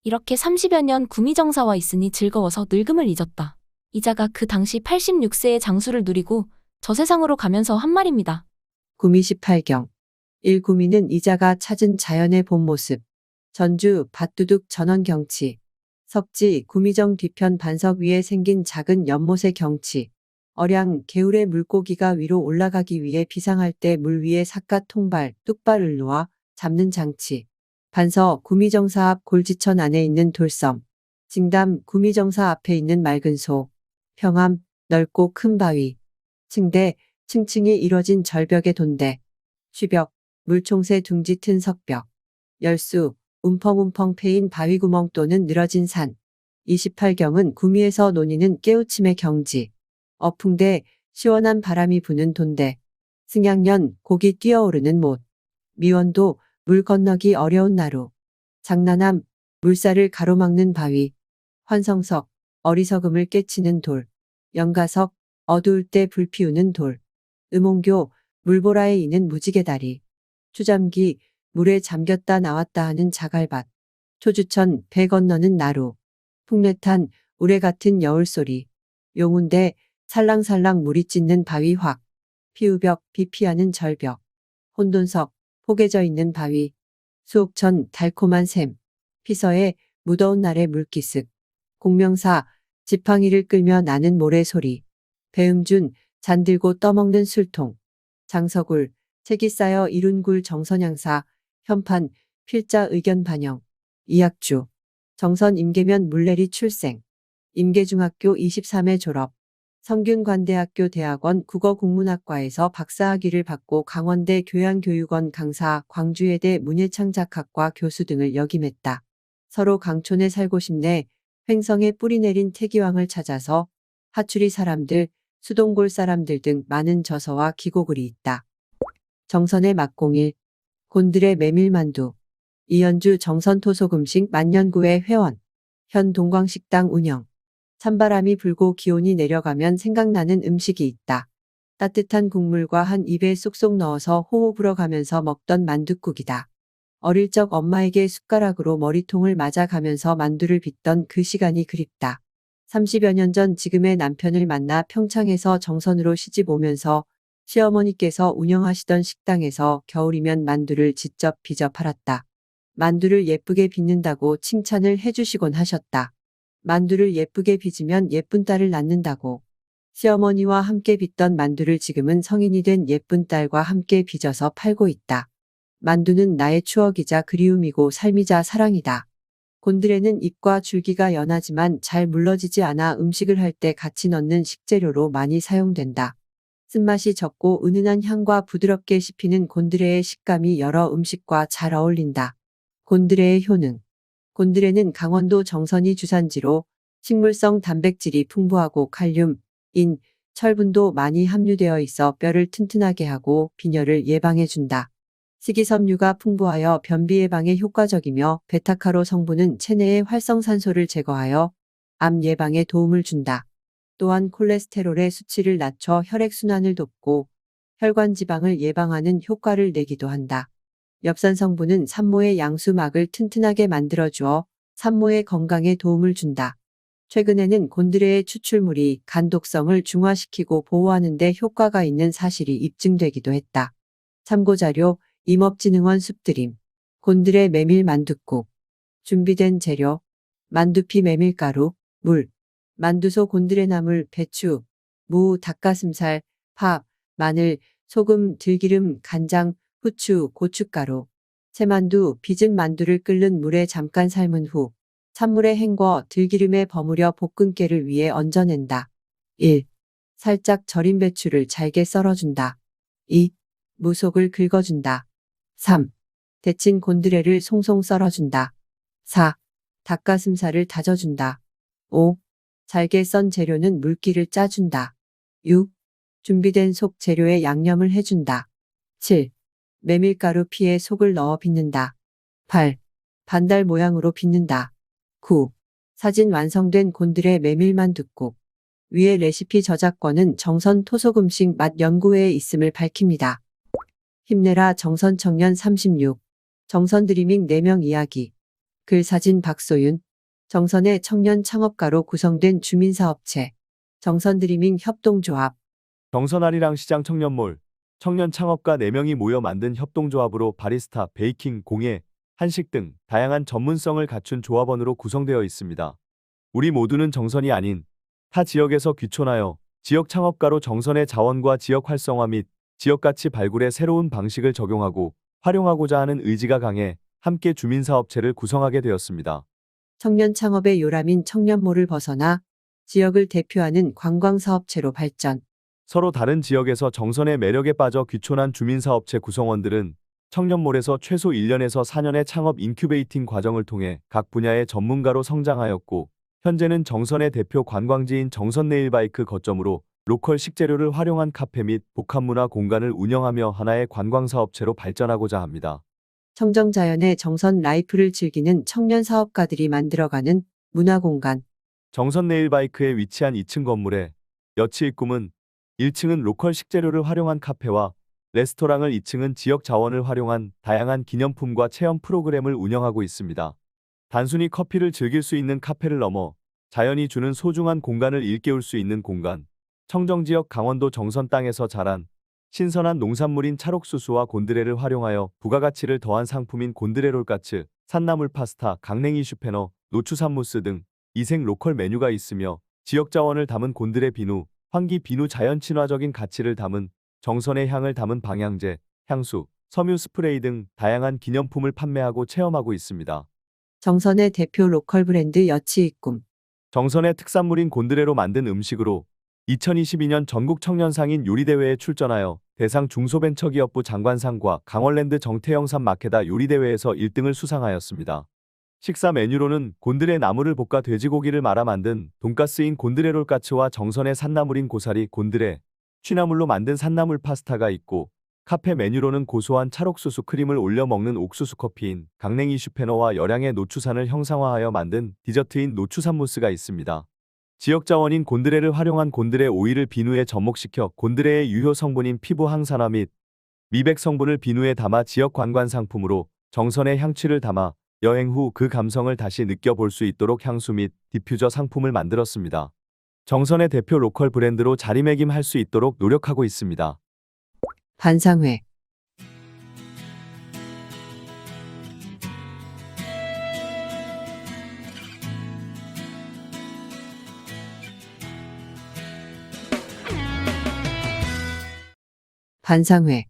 이렇게 30여 년 구미정사와 있으니 즐거워서 늙음을 잊었다. 이자가 그 당시 86세의 장수를 누리고 저 세상으로 가면서 한 말입니다. 구미 18경. 1구미는 이자가 찾은 자연의 본 모습. 전주 밭두둑 전원 경치. 석지 구미정 뒤편 반석 위에 생긴 작은 연못의 경치. 어량 개울의 물고기가 위로 올라가기 위해 비상할 때 물 위에 삿갓 통발, 뚝발을 놓아 잡는 장치. 반석 구미정사 앞 골지천 안에 있는 돌섬. 징담 구미정사 앞에 있는 맑은 소. 평암 넓고 큰 바위. 층대 층층이 이뤄진 절벽의 돈대. 쉬벽 물총새 둥짓은 석벽. 열수 움펑움펑 패인 바위구멍 또는 늘어진 산. 28경은 구미에서 논이는 깨우침의 경지. 어풍대 시원한 바람이 부는 돈대. 승양년 고기 뛰어오르는 못. 미원도 물 건너기 어려운 나루. 장난함 물살을 가로막는 바위. 환성석 어리석음을 깨치는 돌. 영가석 어두울 때 불 피우는 돌. 음홍교 물보라에 이는 무지개다리. 추잠기 물에 잠겼다 나왔다 하는 자갈밭. 초주천 배 건너는 나루. 풍래탄 우레 같은 여울소리. 용운대 살랑살랑 물이 찢는 바위 확. 피우벽 비 피하는 절벽. 혼돈석 포개져 있는 바위. 수옥천 달콤한 샘. 피서에 무더운 날의 물기슭. 공명사 지팡이를 끌며 나는 모래소리. 배음준 잔들고 떠먹는 술통. 장서굴 책이 쌓여 이룬 굴 정선양사. 현판 필자 의견 반영. 이학주 정선 임계면 물내리 출생. 임계중학교 23회 졸업. 성균관대학교 대학원 국어국문학과에서 박사학위를 받고 강원대 교양교육원 강사, 광주예대 문예창작학과 교수 등을 역임했다. 서로 강촌에 살고 싶네. 횡성에 뿌리 내린 태기왕을 찾아서 하추리 사람들, 수동골 사람들 등 많은 저서와 기고글이 있다. 정선의 막공일, 곤들의 메밀만두, 이연주 정선토속음식 만년구의 회원, 현 동광식당 운영. 찬바람이 불고 기온이 내려가면 생각나는 음식이 있다. 따뜻한 국물과 한 입에 쏙쏙 넣어서 호호 불어가면서 먹던 만둣국이다. 어릴 적 엄마에게 숟가락으로 머리통을 맞아가면서 만두를 빚던 그 시간이 그립다. 30여 년 전 지금의 남편을 만나 평창에서 정선으로 시집 오면서 시어머니께서 운영하시던 식당에서 겨울이면 만두를 직접 빚어 팔았다. 만두를 예쁘게 빚는다고 칭찬을 해주시곤 하셨다. 만두를 예쁘게 빚으면 예쁜 딸을 낳는다고. 시어머니와 함께 빚던 만두를 지금은 성인이 된 예쁜 딸과 함께 빚어서 팔고 있다. 만두는 나의 추억이자 그리움이고 삶이자 사랑이다. 곤드레는 잎과 줄기가 연하지만 잘 물러지지 않아 음식을 할 때 같이 넣는 식재료로 많이 사용된다. 쓴맛이 적고 은은한 향과 부드럽게 씹히는 곤드레의 식감이 여러 음식과 잘 어울린다. 곤드레의 효능. 곤드레는 강원도 정선이 주산지로 식물성 단백질이 풍부하고 칼륨, 인, 철분도 많이 함유되어 있어 뼈를 튼튼하게 하고 빈혈을 예방해준다. 식이섬유가 풍부하여 변비 예방에 효과적이며 베타카로 성분은 체내의 활성산소를 제거하여 암 예방에 도움을 준다. 또한 콜레스테롤의 수치를 낮춰 혈액순환을 돕고 혈관 지방을 예방하는 효과를 내기도 한다. 엽산 성분은 산모의 양수막을 튼튼하게 만들어주어 산모의 건강에 도움을 준다. 최근에는 곤드레의 추출물이 간 독성을 중화시키고 보호하는 데 효과가 있는 사실이 입증되기도 했다. 참고자료 임업진흥원 숲드림. 곤드레 메밀 만둣국. 준비된 재료 만두피 메밀가루, 물, 만두소 곤드레 나물, 배추, 무, 닭가슴살, 밥, 마늘, 소금, 들기름, 간장, 후추, 고춧가루, 채만두, 빚은 만두를 끓는 물에 잠깐 삶은 후 찬물에 헹궈 들기름에 버무려 볶은깨를 위에 얹어낸다. 1. 살짝 절인 배추를 잘게 썰어준다. 2. 무속을 긁어준다. 3. 데친 곤드레를 송송 썰어준다. 4. 닭가슴살을 다져준다. 5. 잘게 썬 재료는 물기를 짜준다. 6. 준비된 속 재료에 양념을 해준다. 7. 메밀가루 피에 속을 넣어 빚는다. 8. 반달 모양으로 빚는다. 9. 사진 완성된 곤드레 메밀만둣국. 위의 레시피 저작권은 정선 토속음식 맛 연구회에 있음을 밝힙니다. 힘내라 정선 청년 36. 정선 드리밍 4명 이야기. 글 사진 박소윤. 정선의 청년 창업가로 구성된 주민사업체. 정선 드리밍 협동조합. 정선아리랑 시장 청년몰. 청년 창업가 4명이 모여 만든 협동조합으로 바리스타, 베이킹, 공예, 한식 등 다양한 전문성을 갖춘 조합원으로 구성되어 있습니다. 우리 모두는 정선이 아닌 타 지역에서 귀촌하여 지역 창업가로 정선의 자원과 지역 활성화 및 지역 가치 발굴에 새로운 방식을 적용하고 활용하고자 하는 의지가 강해 함께 주민사업체를 구성하게 되었습니다. 청년 창업의 요람인 청년몰을 벗어나 지역을 대표하는 관광사업체로 발전. 서로 다른 지역에서 정선의 매력에 빠져 귀촌한 주민사업체 구성원들은 청년몰에서 최소 1년에서 4년의 창업 인큐베이팅 과정을 통해 각 분야의 전문가로 성장하였고, 현재는 정선의 대표 관광지인 정선 네일바이크 거점으로 로컬 식재료를 활용한 카페 및 복합문화 공간을 운영하며 하나의 관광사업체로 발전하고자 합니다. 청정자연의 정선 라이프를 즐기는 청년 사업가들이 만들어가는 문화공간. 정선 네일바이크에 위치한 2층 건물에 여치의 꿈은 1층은 로컬 식재료를 활용한 카페와 레스토랑을 2층은 지역 자원을 활용한 다양한 기념품과 체험 프로그램을 운영하고 있습니다. 단순히 커피를 즐길 수 있는 카페를 넘어 자연이 주는 소중한 공간을 일깨울 수 있는 공간. 청정지역 강원도 정선 땅에서 자란 신선한 농산물인 찰옥수수와 곤드레를 활용하여 부가가치를 더한 상품인 곤드레 롤까츠, 산나물 파스타, 강냉이 슈페너, 노추산 무스 등 이색 로컬 메뉴가 있으며 지역 자원을 담은 곤드레 비누, 환기 비누 자연 친화적인 가치를 담은 정선의 향을 담은 방향제, 향수, 섬유 스프레이 등 다양한 기념품을 판매하고 체험하고 있습니다. 정선의 대표 로컬 브랜드 여치의 꿈. 정선의 특산물인 곤드레로 만든 음식으로 2022년 전국 청년상인 요리대회에 출전하여 대상 중소벤처기업부 장관상과 강원랜드 정태영산 마케다 요리대회에서 1등을 수상하였습니다. 식사 메뉴로는 곤드레 나물을 볶아 돼지고기를 말아 만든 돈가스인 곤드레 롤까츠와 정선의 산나물인 고사리 곤드레, 취나물로 만든 산나물 파스타가 있고, 카페 메뉴로는 고소한 찰옥수수 크림을 올려 먹는 옥수수 커피인 강냉이 슈페너와 열량의 노추산을 형상화하여 만든 디저트인 노추산 무스가 있습니다. 지역 자원인 곤드레를 활용한 곤드레 오일을 비누에 접목시켜 곤드레의 유효 성분인 피부 항산화 및 미백 성분을 비누에 담아 지역 관광 상품으로 정선의 향취를 담아 여행 후 그 감성을 다시 느껴볼 수 있도록 향수 및 디퓨저 상품을 만들었습니다. 정선의 대표 로컬 브랜드로 자리매김할 수 있도록 노력하고 있습니다. 반상회. 반상회.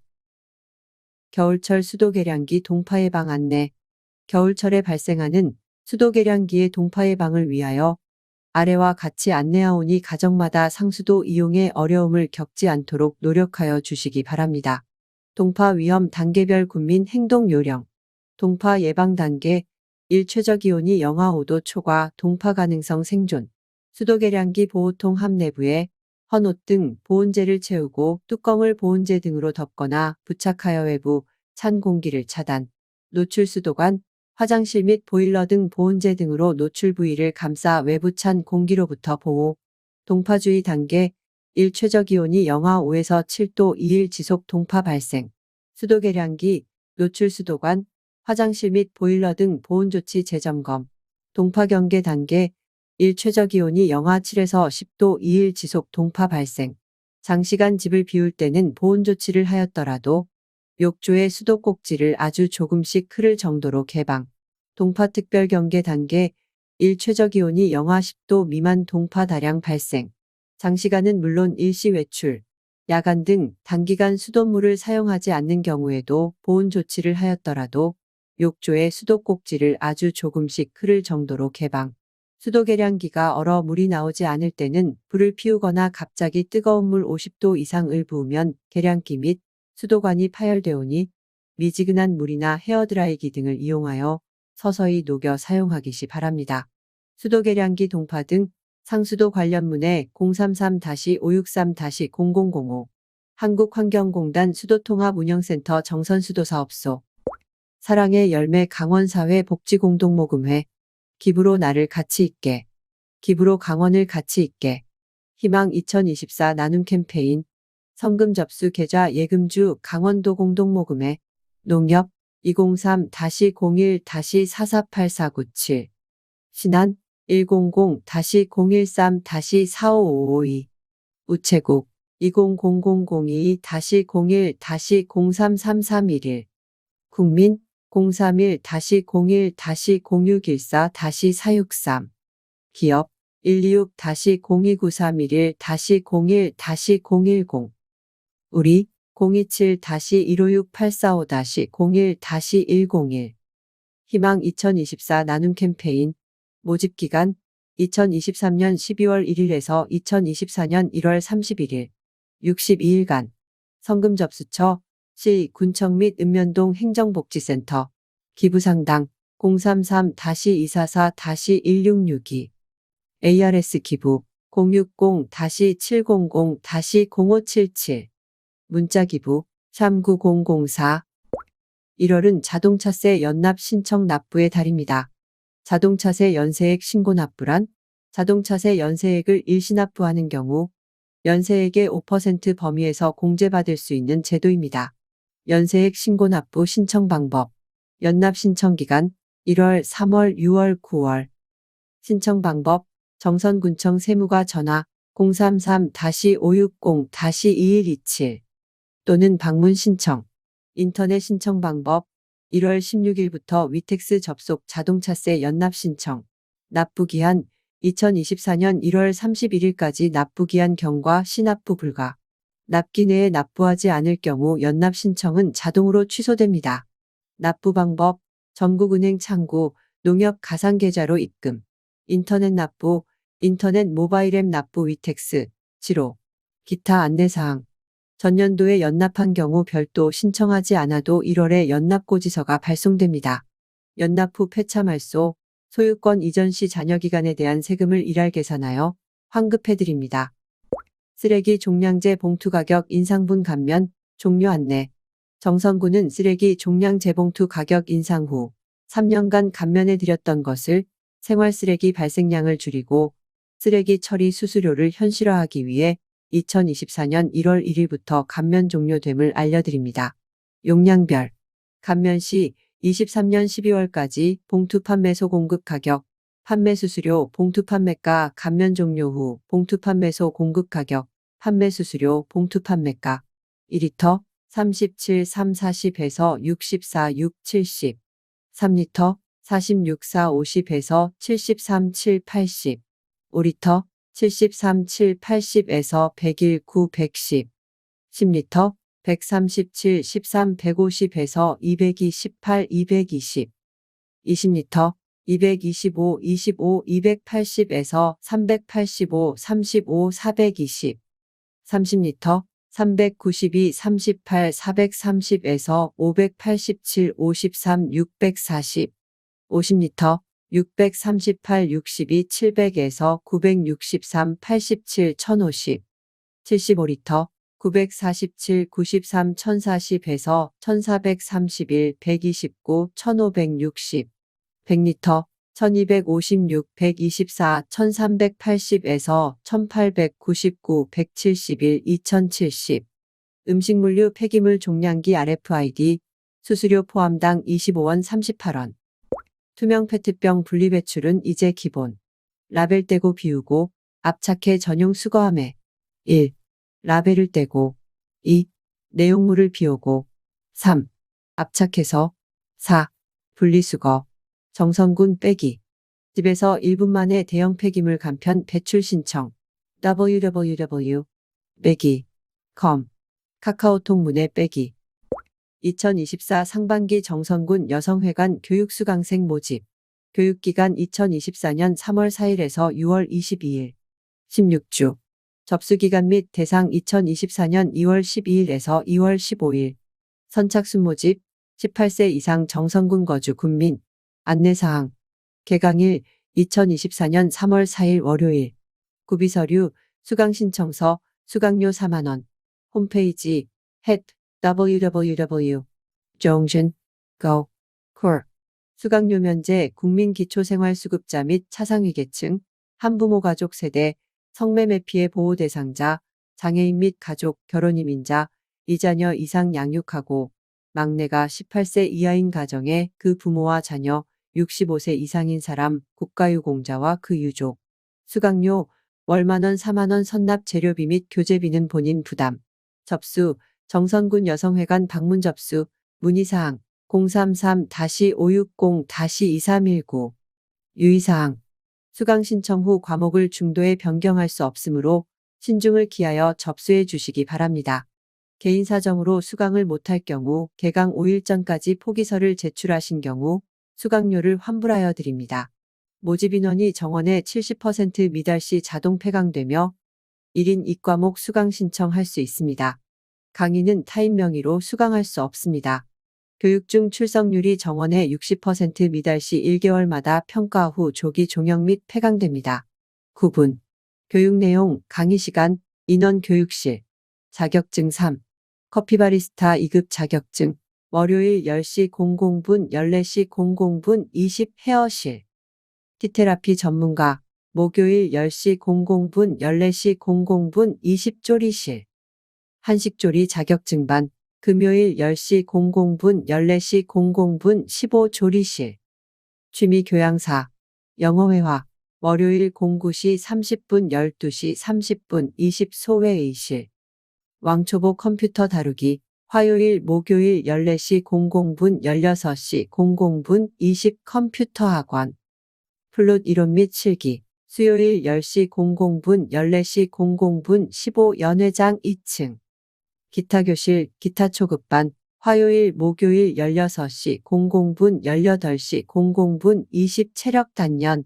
겨울철 수도계량기 동파예방 안내. 겨울철에 발생하는 수도계량기의 동파예방을 위하여 아래와 같이 안내하오니 가정마다 상수도 이용에 어려움을 겪지 않도록 노력하여 주시기 바랍니다. 동파 위험 단계별 국민 행동 요령. 동파 예방 단계 1. 최저기온이 영하 5도 초과 동파 가능성 생존. 수도계량기 보호통 함 내부에 헌옷 등 보온재를 채우고 뚜껑을 보온재 등으로 덮거나 부착하여 외부 찬 공기를 차단. 노출 수도관, 화장실 및 보일러 등 보온재 등으로 노출 부위를 감싸 외부 찬 공기로부터 보호. 동파주의 단계 1. 최저기온이 영하 5에서 7도 2일 지속 동파 발생. 수도계량기, 노출 수도관, 화장실 및 보일러 등 보온조치 재점검. 동파 경계 단계 1. 최저기온이 영하 7에서 10도 2일 지속 동파 발생. 장시간 집을 비울 때는 보온조치를 하였더라도 욕조의 수도 꼭지를 아주 조금씩 흐를 정도로 개방. 동파 특별 경계 단계 1. 최저기온이 영하 10도 미만 동파 다량 발생. 장시간은 물론 일시 외출, 야간 등 단기간 수돗물을 사용하지 않는 경우에도 보온 조치를 하였더라도 욕조의 수도 꼭지를 아주 조금씩 흐를 정도로 개방. 수도 계량기가 얼어 물이 나오지 않을 때는 불을 피우거나 갑자기 뜨거운 물 50도 이상을 부으면 계량기 및 수도관이 파열되오니 미지근한 물이나 헤어드라이기 등을 이용하여 서서히 녹여 사용하기 바랍니다. 수도 계량기 동파 등 상수도 관련 문의 033-563-0005 한국환경공단 수도통합운영센터 정선수도사업소 사랑의 열매 강원사회 복지공동모금회 기부로 나를 가치 있게 기부로 강원을 가치 있게 희망 2024 나눔 캠페인 성금 접수 계좌 예금주 강원도 공동모금회 농협 203-01-448497 신한 100-013-45552 우체국 200002-01-033311 국민 031-01-0614-463 기업 126-029311-01-010 우리 027-156845-01-101 희망 2024 나눔 캠페인 모집 기간 2023년 12월 1일에서 2024년 1월 31일 62일간 성금 접수처 시 군청 및 읍면동 행정복지센터 기부상당 033-244-1662 ARS 기부 060-700-0577 문자 기부 39004 1월은 자동차세 연납 신청 납부의 달입니다. 자동차세 연세액 신고 납부란 자동차세 연세액을 일시 납부하는 경우 연세액의 5% 범위에서 공제받을 수 있는 제도입니다. 연세액 신고 납부 신청 방법 연납 신청 기간 1월, 3월, 6월, 9월 신청 방법 정선군청 세무과 전화 033-560-2127 또는 방문 신청 인터넷 신청 방법 1월 16일부터 위텍스 접속 자동차세 연납 신청 납부기한 2024년 1월 31일까지 납부기한 경과 시납부 불가 납기 내에 납부하지 않을 경우 연납 신청은 자동으로 취소됩니다. 납부 방법 전국은행 창구 농협 가상계좌로 입금 인터넷 납부 인터넷 모바일 앱 납부 위텍스 지로 기타 안내사항 전년도에 연납한 경우 별도 신청하지 않아도 1월에 연납고지서가 발송됩니다. 연납 후 폐차 말소 소유권 이전 시 잔여기간에 대한 세금을 일할 계산하여 환급해드립니다. 쓰레기 종량제 봉투 가격 인상분 감면 종료 안내 정선구는 쓰레기 종량제 봉투 가격 인상 후 3년간 감면해드렸던 것을 생활쓰레기 발생량을 줄이고 쓰레기 처리 수수료를 현실화하기 위해 2024년 1월 1일부터 감면 종료됨을 알려드립니다. 용량별 감면 시 23년 12월까지 봉투 판매소 공급 가격, 판매 수수료, 봉투 판매가 감면 종료 후 봉투 판매소 공급 가격, 판매 수수료, 봉투 판매가 1리터 37, 3, 40에서 64, 6, 70 3리터 46, 4, 50에서 73, 7, 80 5리터 73, 7, 80에서 101, 9, 110 10리터 137, 13, 150에서 202, 18, 220 20리터 225, 25, 280에서 385, 35, 420 30리터 392, 38, 430에서 587, 53, 640 50리터 638, 62, 700에서 963, 87, 1050 75리터 947, 93, 1040에서 1431, 129, 1560 100리터 1256, 124, 1380에서 1899, 171, 2070 음식물류 폐기물 종량기 RFID 수수료 포함당 25원 38원 투명 페트병 분리배출은 이제 기본. 라벨 떼고 비우고 압착해 전용 수거함에 1. 라벨을 떼고 2. 내용물을 비우고 3. 압착해서 4. 분리수거 정선군 빼기 집에서 1분 만에 대형 폐기물 간편 배출 신청 www. 빼기 컴. 카카오톡 문에 빼기. 2024 상반기 정선군 여성회관 교육수강생 모집. 교육기간 2024년 3월 4일에서 6월 22일. 16주. 접수기간 및 대상 2024년 2월 12일에서 2월 15일. 선착순 모집. 18세 이상 정선군 거주 군민. 안내사항. 개강일 2024년 3월 4일 월요일. 구비서류, 수강신청서, 수강료 4만원. 홈페이지 www.jongsun.go. 콜. 수강료 면제 국민기초생활수급자 및 차상위계층, 한부모 가족 세대, 성매매 피해 보호 대상자, 장애인 및 가족, 결혼이민자, 이자녀 이상 양육하고 막내가 18세 이하인 가정에 그 부모와 자녀, 65세 이상인 사람, 국가유공자와 그 유족. 수강료 월 만원 4만원 선납 재료비 및 교재비는 본인 부담. 접수 정선군 여성회관 방문 접수 문의사항 033-560-2319. 유의사항 수강 신청 후 과목을 중도에 변경할 수 없으므로 신중을 기하여 접수해 주시기 바랍니다. 개인 사정으로 수강을 못할 경우 개강 5일 전까지 포기서를 제출하신 경우 수강료를 환불하여 드립니다. 모집 인원이 정원의 70% 미달 시 자동 폐강되며 1인 2과목 수강 신청할 수 있습니다. 강의는 타인 명의로 수강할 수 없습니다. 교육 중 출석률이 정원의 60% 미달 시 1개월마다 평가 후 조기 종영 및 폐강됩니다. 구분. 교육 내용, 강의 시간, 인원 교육실. 자격증 3. 커피바리스타 2급 자격증. 월요일 10시 00분, 14시 00분 20 헤어실. 티테라피 전문가. 목요일 10시 00분, 14시 00분 20 조리실. 한식조리 자격증반. 금요일 10시 00분, 14시 00분 15 조리실. 취미교양사. 영어회화. 월요일 09시 30분, 12시 30분 20 소회의실. 왕초보 컴퓨터 다루기. 화요일, 목요일 14시 00분, 16시 00분 20 컴퓨터 학원. 플룻 이론 및 실기. 수요일 10시 00분, 14시 00분 15 연회장 2층. 기타 교실, 기타 초급반. 화요일, 목요일 16시 00분, 18시 00분 20 체력 단련.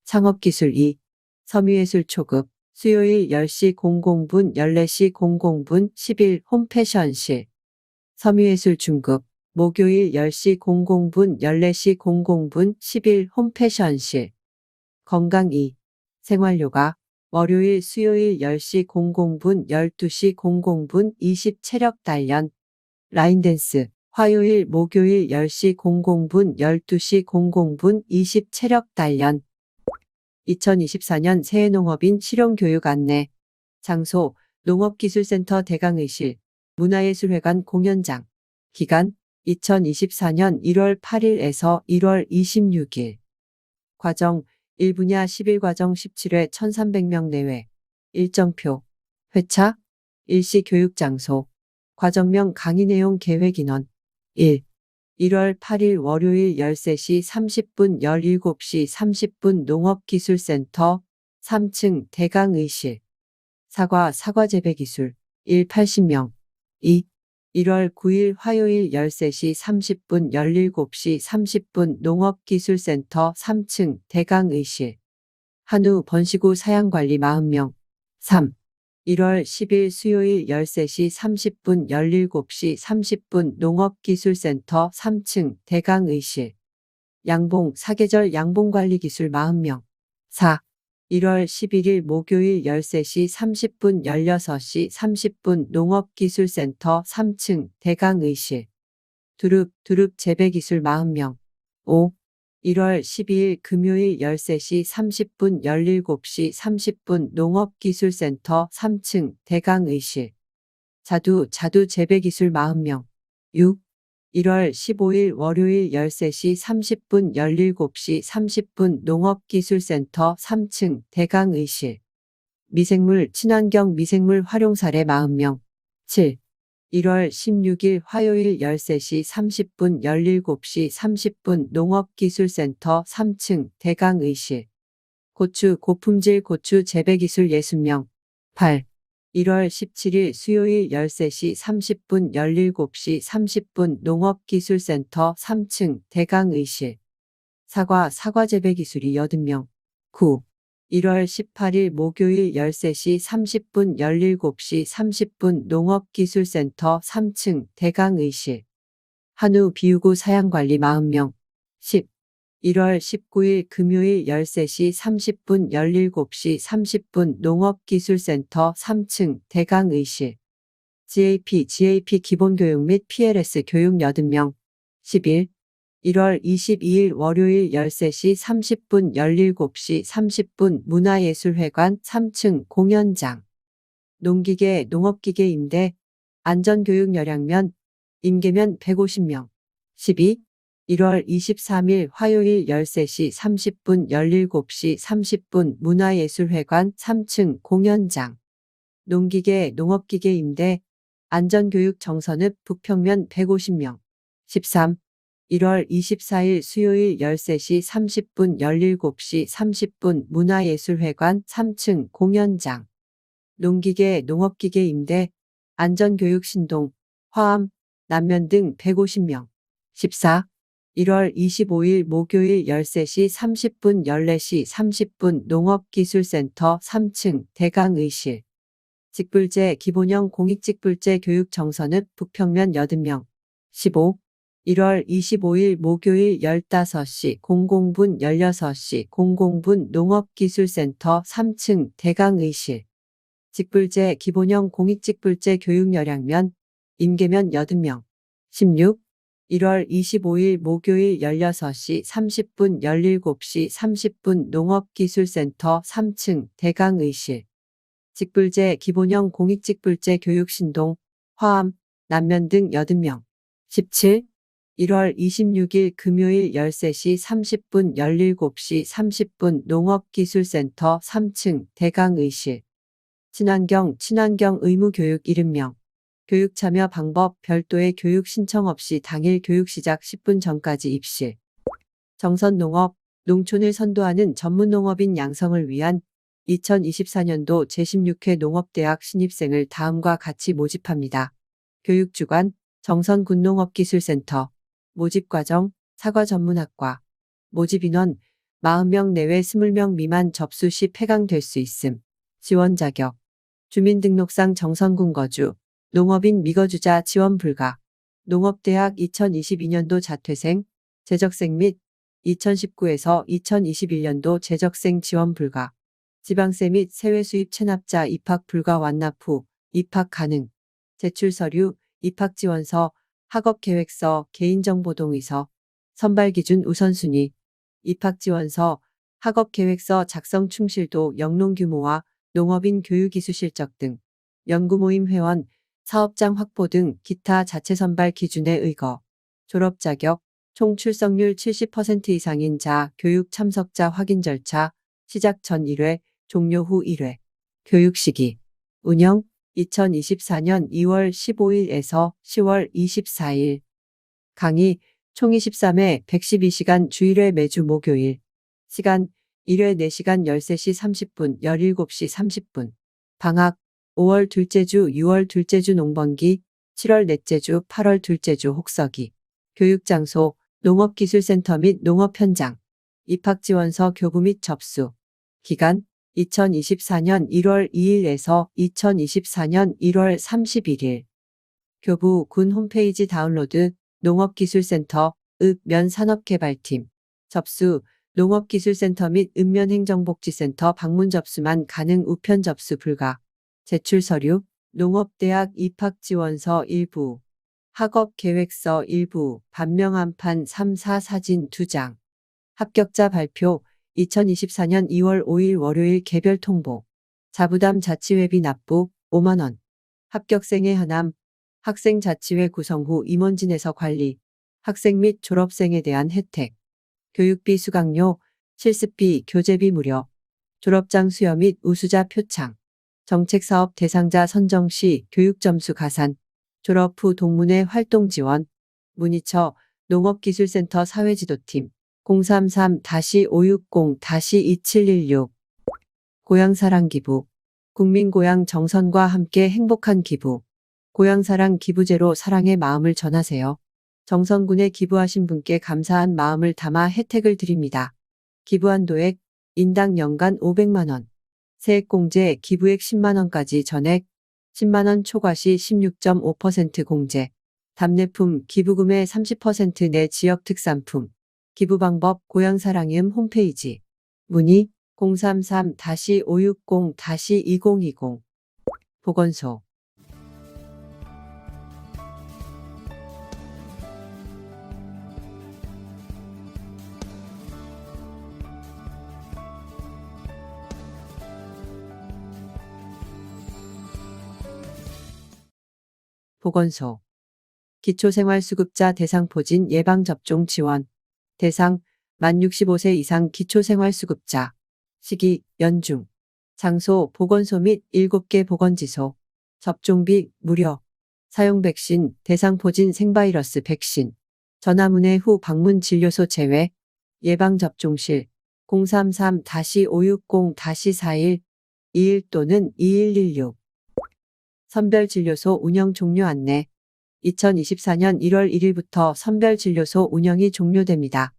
창업기술 2. 섬유예술 초급. 수요일 10시 00분, 14시 00분 11 홈패션실. 섬유예술 중급. 목요일 10시 00분, 14시 00분 11 홈패션실. 건강 2. 생활요가. 월요일, 수요일 10시 00분, 12시 00분 20 체력 단련. 라인댄스. 화요일, 목요일 10시 00분, 12시 00분 20 체력 단련. 2024년 새해 농업인 실용교육 안내. 장소, 농업기술센터 대강의실, 문화예술회관 공연장. 기간, 2024년 1월 8일에서 1월 26일. 과정, 1분야 11과정 17회 1300명 내외. 일정표. 회차. 일시 교육장소. 과정명 강의 내용 계획 인원. 1. 1월 8일 월요일 13시 30분 17시 30분 농업기술센터 3층 대강의실. 사과재배기술. 1. 80명. 2. 1월 9일 화요일 13시 30분 17시 30분 농업기술센터 3층 대강의실. 한우 번시구 사양관리 40명. 3. 1월 10일 수요일 13시 30분 17시 30분 농업기술센터 3층 대강의실. 양봉 사계절 양봉관리기술 40명. 4. 1월 11일 목요일 13시 30분 16시 30분 농업기술센터 3층 대강의실. 두릅 재배기술 40명. 5. 1월 12일 금요일 13시 30분 17시 30분 농업기술센터 3층 대강의실. 자두 재배기술 40명. 6. 1월 15일 월요일 13시 30분 17시 30분 농업기술센터 3층 대강의실. 미생물 친환경 미생물 활용 사례 40명. 7. 1월 16일 화요일 13시 30분 17시 30분 농업기술센터 3층 대강의실. 고추 고품질 고추 재배기술 60명. 8. 1월 17일 수요일 13시 30분 17시 30분 농업기술센터 3층 대강의실. 사과재배기술이 80명. 9. 1월 18일 목요일 13시 30분 17시 30분 농업기술센터 3층 대강의실. 한우 비우고 사양관리 40명. 10. 1월 19일 금요일 13시 30분 17시 30분 농업기술센터 3층 대강의실. GAP 기본교육 및 PLS 교육 80명. 11. 1월 22일 월요일 13시 30분 17시 30분 문화예술회관 3층 공연장. 농기계 농업기계 임대 안전교육 열양면 임계면 150명. 12. 1월 23일 화요일 13시 30분 17시 30분 문화예술회관 3층 공연장. 농기계 농업기계 임대 안전교육 정선읍 북평면 150명. 13. 1월 24일 수요일 13시 30분 17시 30분 문화예술회관 3층 공연장. 농기계 농업기계 임대 안전교육 신동 화암 남면 등 150명. 14. 1월 25일 목요일 13시 30분 14시 30분 농업기술센터 3층 대강의실. 직불제 기본형 공익직불제 교육 정선읍 북평면 80명. 15. 1월 25일 목요일 15시 00분 16시 00분 농업기술센터 3층 대강의실. 직불제 기본형 공익직불제 교육 열양면 임계면 80명. 16. 1월 25일 목요일 16시 30분 17시 30분 농업기술센터 3층 대강의실. 직불제 기본형 공익직불제 교육 신동 화암 남면 등 80명. 17. 1월 26일 금요일 13시 30분 17시 30분 농업기술센터 3층 대강의실. 친환경 의무교육 70명. 교육 참여 방법 별도의 교육 신청 없이 당일 교육 시작 10분 전까지 입실. 정선농업, 농촌을 선도하는 전문농업인 양성을 위한 2024년도 제16회 농업대학 신입생을 다음과 같이 모집합니다. 교육주관, 정선군농업기술센터. 모집과정, 사과전문학과. 모집인원, 40명 내외 20명 미만 접수 시 폐강될 수 있음. 지원 자격. 주민등록상 정선군 거주. 농업인 미거주자 지원 불가. 농업대학 2022년도 자퇴생, 재적생 및 2019에서 2021년도 재적생 지원 불가. 지방세 및 세외 수입 체납자 입학 불가 완납 후 입학 가능. 제출 서류, 입학지원서, 학업계획서, 개인정보동의서, 선발기준 우선순위, 입학지원서, 학업계획서 작성 충실도, 영농규모와 농업인 교육이수 실적 등, 연구모임 회원, 사업장 확보 등 기타 자체 선발 기준에 의거, 졸업자격, 총 출석률 70% 이상인 자, 교육 참석자 확인 절차, 시작 전 1회, 종료 후 1회, 교육 시기, 운영, 2024년 2월 15일에서 10월 24일. 강의, 총 23회 112시간 주일회 매주 목요일. 시간, 1회 4시간 13시 30분, 17시 30분. 방학, 5월 둘째 주, 6월 둘째 주 농번기, 7월 넷째 주, 8월 둘째 주 혹서기. 교육장소, 농업기술센터 및 농업현장. 입학지원서 교부 및 접수. 기간, 2024년 1월 2일에서 2024년 1월 31일. 교부 군 홈페이지 다운로드, 농업기술센터, 읍면산업개발팀. 접수, 농업기술센터 및 읍면행정복지센터 방문 접수만 가능 우편 접수 불가. 제출 서류, 농업대학 입학지원서 일부, 학업계획서 일부, 반명한판 3-4 사진 2장. 합격자 발표, 2024년 2월 5일 월요일 개별 통보. 자부담 자치회비 납부 5만 원. 합격생의 하남. 학생 자치회 구성 후 임원진에서 관리. 학생 및 졸업생에 대한 혜택. 교육비 수강료, 실습비, 교재비 무료. 졸업장 수여 및 우수자 표창. 정책사업 대상자 선정 시 교육점수 가산. 졸업 후 동문회 활동 지원. 문의처 농업기술센터 사회지도팀. 033-560-2716. 고향사랑기부. 국민 고향 정선과 함께 행복한 기부. 고향사랑 기부제로 사랑의 마음을 전하세요. 정선군에 기부하신 분께 감사한 마음을 담아 혜택을 드립니다. 기부 한도액 인당 연간 500만 원. 세액공제 기부액 10만 원까지 전액 10만 원 초과 시 16.5% 공제. 답례품 기부금의 30% 내 지역 특산품. 기부 방법 고향사랑이음 홈페이지. 문의 033-560-2020. 보건소. 보건소. 기초생활수급자 대상포진 예방접종 지원. 대상 만 65세 이상 기초생활수급자. 시기 연중. 장소 보건소 및 7개 보건지소. 접종비 무료. 사용 백신 대상포진 생바이러스 백신. 전화문의 후 방문 진료소 제외. 예방접종실 033-560-4121 또는 2116. 선별진료소 운영 종료 안내. 2024년 1월 1일부터 선별진료소 운영이 종료됩니다.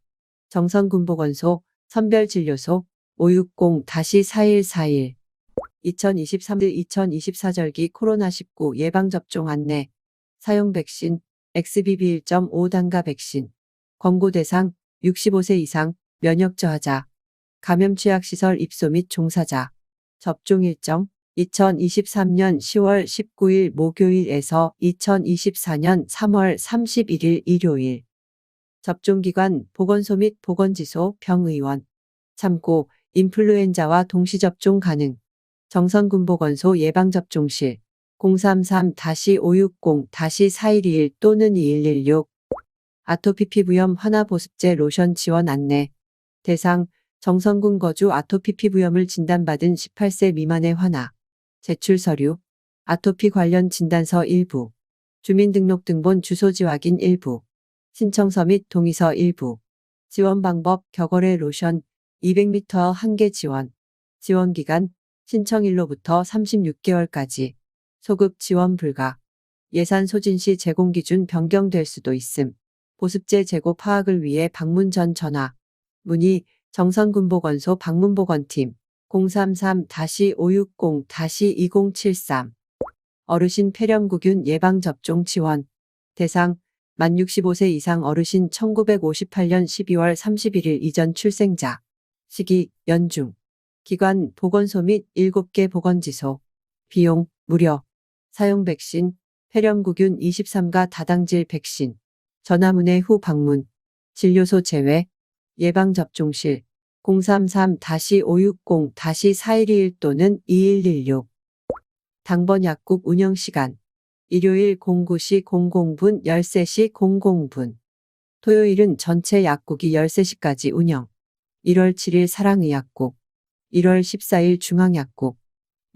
정선군보건소 선별진료소 560-4141. 2023-2024절기 코로나19 예방접종 안내. 사용 백신 XBB 1.5단가 백신. 권고 대상 65세 이상 면역 저하자. 감염 취약시설 입소 및 종사자. 접종 일정 2023년 10월 19일 목요일에서 2024년 3월 31일 일요일. 접종기관 보건소 및 보건지소 병의원. 참고 인플루엔자와 동시접종 가능. 정선군보건소 예방접종실 033-560-4121 또는 2116. 아토피 피부염 환아 보습제 로션 지원 안내. 대상 정선군 거주 아토피 피부염을 진단받은 18세 미만의 환아. 제출 서류, 아토피 관련 진단서 일부, 주민등록등본 주소지 확인 일부, 신청서 및 동의서 일부, 지원 방법 격월의 로션 200m 1개 지원, 지원기간 신청일로부터 36개월까지, 소급 지원 불가, 예산 소진 시 제공 기준 변경될 수도 있음, 보습제 재고 파악을 위해 방문 전 전화, 문의 정선군보건소 방문보건팀 033-560-2073. 어르신 폐렴구균 예방접종 지원. 대상 만 65세 이상 어르신 1958년 12월 31일 이전 출생자. 시기 연중. 기관 보건소 및 7개 보건지소. 비용 무료. 사용 백신 폐렴구균 23가 다당질 백신. 전화문의 후 방문. 진료소 제외. 예방접종실 033-560-4121 또는 2116. 당번 약국 운영시간. 일요일 09시 00분 13시 00분. 토요일은 전체 약국이 13시까지 운영. 1월 7일 사랑의약국. 1월 14일 중앙약국.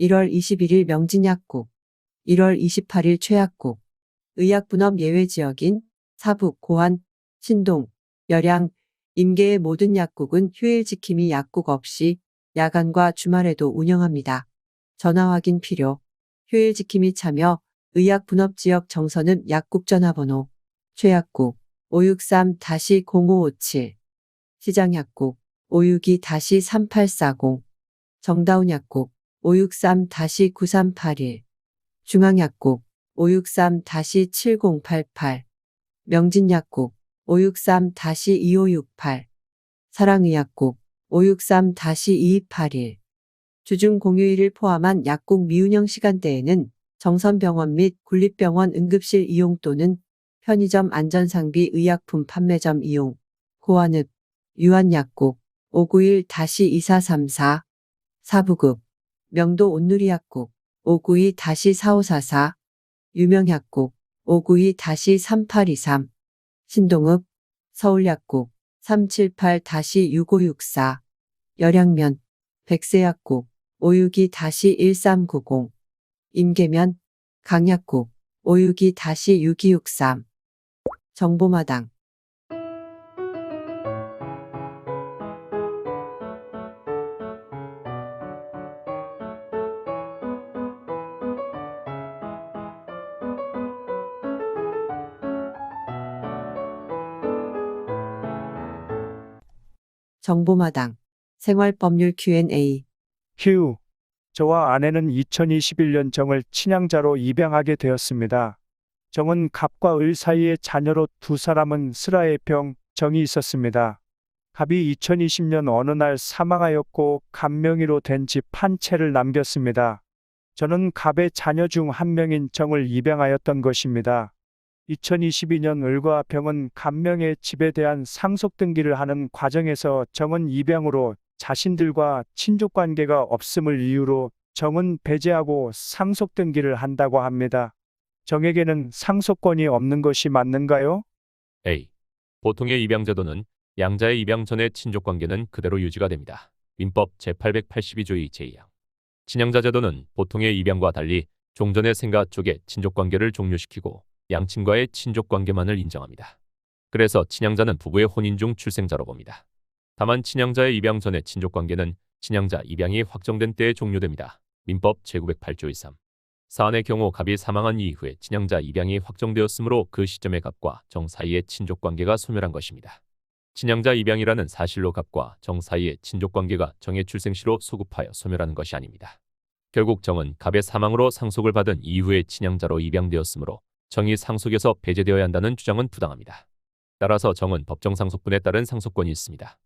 1월 21일 명진약국. 1월 28일 최약국. 의약분업 예외지역인 사북, 고안, 신동, 열양, 임계의 모든 약국은 휴일 지킴이 약국 없이 야간과 주말에도 운영합니다. 전화 확인 필요. 휴일 지킴이 참여 의약분업지역 정선읍 약국 전화번호 최약국 563-0557 시장약국 562-3840 정다운약국 563-9381 중앙약국 563-7088 명진약국 563-2568 사랑의약국 563-2281 주중 공휴일을 포함한 약국 미운영 시간대에는 정선병원 및 국립병원 응급실 이용 또는 편의점 안전상비 의약품 판매점 이용 고안읍 유한약국 591-2434 사부급 명도 온누리약국 592-4544 유명약국 592-3823 신동읍 서울약국 378-6564 열양면 백세약국 562-1390 임계면 강약국 562-6263 정보마당 정보마당 생활법률 Q&A 휴. 저와 아내는 2021년 정을 친양자로 입양하게 되었습니다. 정은 갑과 을 사이의 자녀로 두 사람은 슬아의 병, 정이 있었습니다. 갑이 2020년 어느 날 사망하였고 갑 명의로 된 집 한 채를 남겼습니다. 저는 갑의 자녀 중 한 명인 정을 입양하였던 것입니다. 2022년 을과 병은 갑 명의 집에 대한 상속 등기를 하는 과정에서 정은 입양으로 자신들과 친족 관계가 없음을 이유로 정은 배제하고 상속 등기를 한다고 합니다. 정에게는 상속권이 없는 것이 맞는가요? A. 보통의 입양제도는 양자의 입양 전의 친족관계는 그대로 유지가 됩니다. 민법 제882조의 제2항. 친양자 제도는 보통의 입양과 달리 종전의 생가 쪽의 친족관계를 종료시키고 양친과의 친족관계만을 인정합니다. 그래서 친양자는 부부의 혼인 중 출생자로 봅니다. 다만 친양자의 입양 전의 친족관계는 친양자 입양이 확정된 때에 종료됩니다. 민법 제908조의 3. 사안의 경우 갑이 사망한 이후에 친양자 입양이 확정되었으므로 그 시점에 갑과 정 사이의 친족관계가 소멸한 것입니다. 친양자 입양이라는 사실로 갑과 정 사이의 친족관계가 정의 출생시로 소급하여 소멸하는 것이 아닙니다. 결국 정은 갑의 사망으로 상속을 받은 이후에 친양자로 입양되었으므로 정이 상속에서 배제되어야 한다는 주장은 부당합니다. 따라서 정은 법정 상속분에 따른 상속권이 있습니다.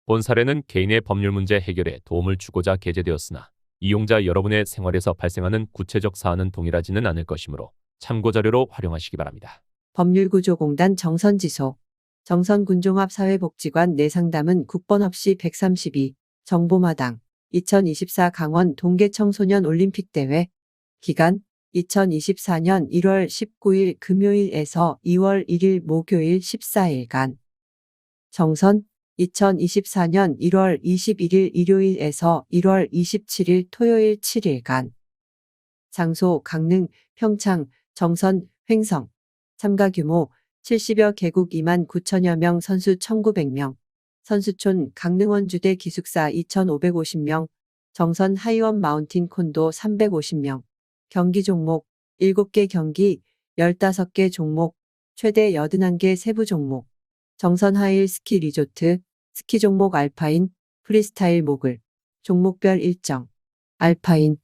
본 사례는 개인의 법률 문제 해결에 도움을 주고자 게재되었으나 이용자 여러분의 생활에서 발생하는 구체적 사안은 동일하지는 않을 것이므로 참고자료로 활용하시기 바랍니다. 법률구조공단 정선지소 정선군종합사회복지관 내상담은 국번 없이 132 정보마당 2024 강원 동계청소년 올림픽대회 기간 2024년 1월 19일 금요일에서 2월 1일 목요일 14일간 정선 2024년 1월 21일 일요일에서 1월 27일 토요일 7일간 장소 강릉, 평창, 정선, 횡성 참가 규모 70여 개국 2만 9천여 명 선수 1,900명 선수촌 강릉원주대 기숙사 2,550명 정선 하이원 마운틴 콘도 350명 경기 종목 7개 경기 15개 종목 최대 81개 세부 종목 정선 하일 스키 리조트 스키 종목 알파인 프리스타일 모글 종목별 일정 알파인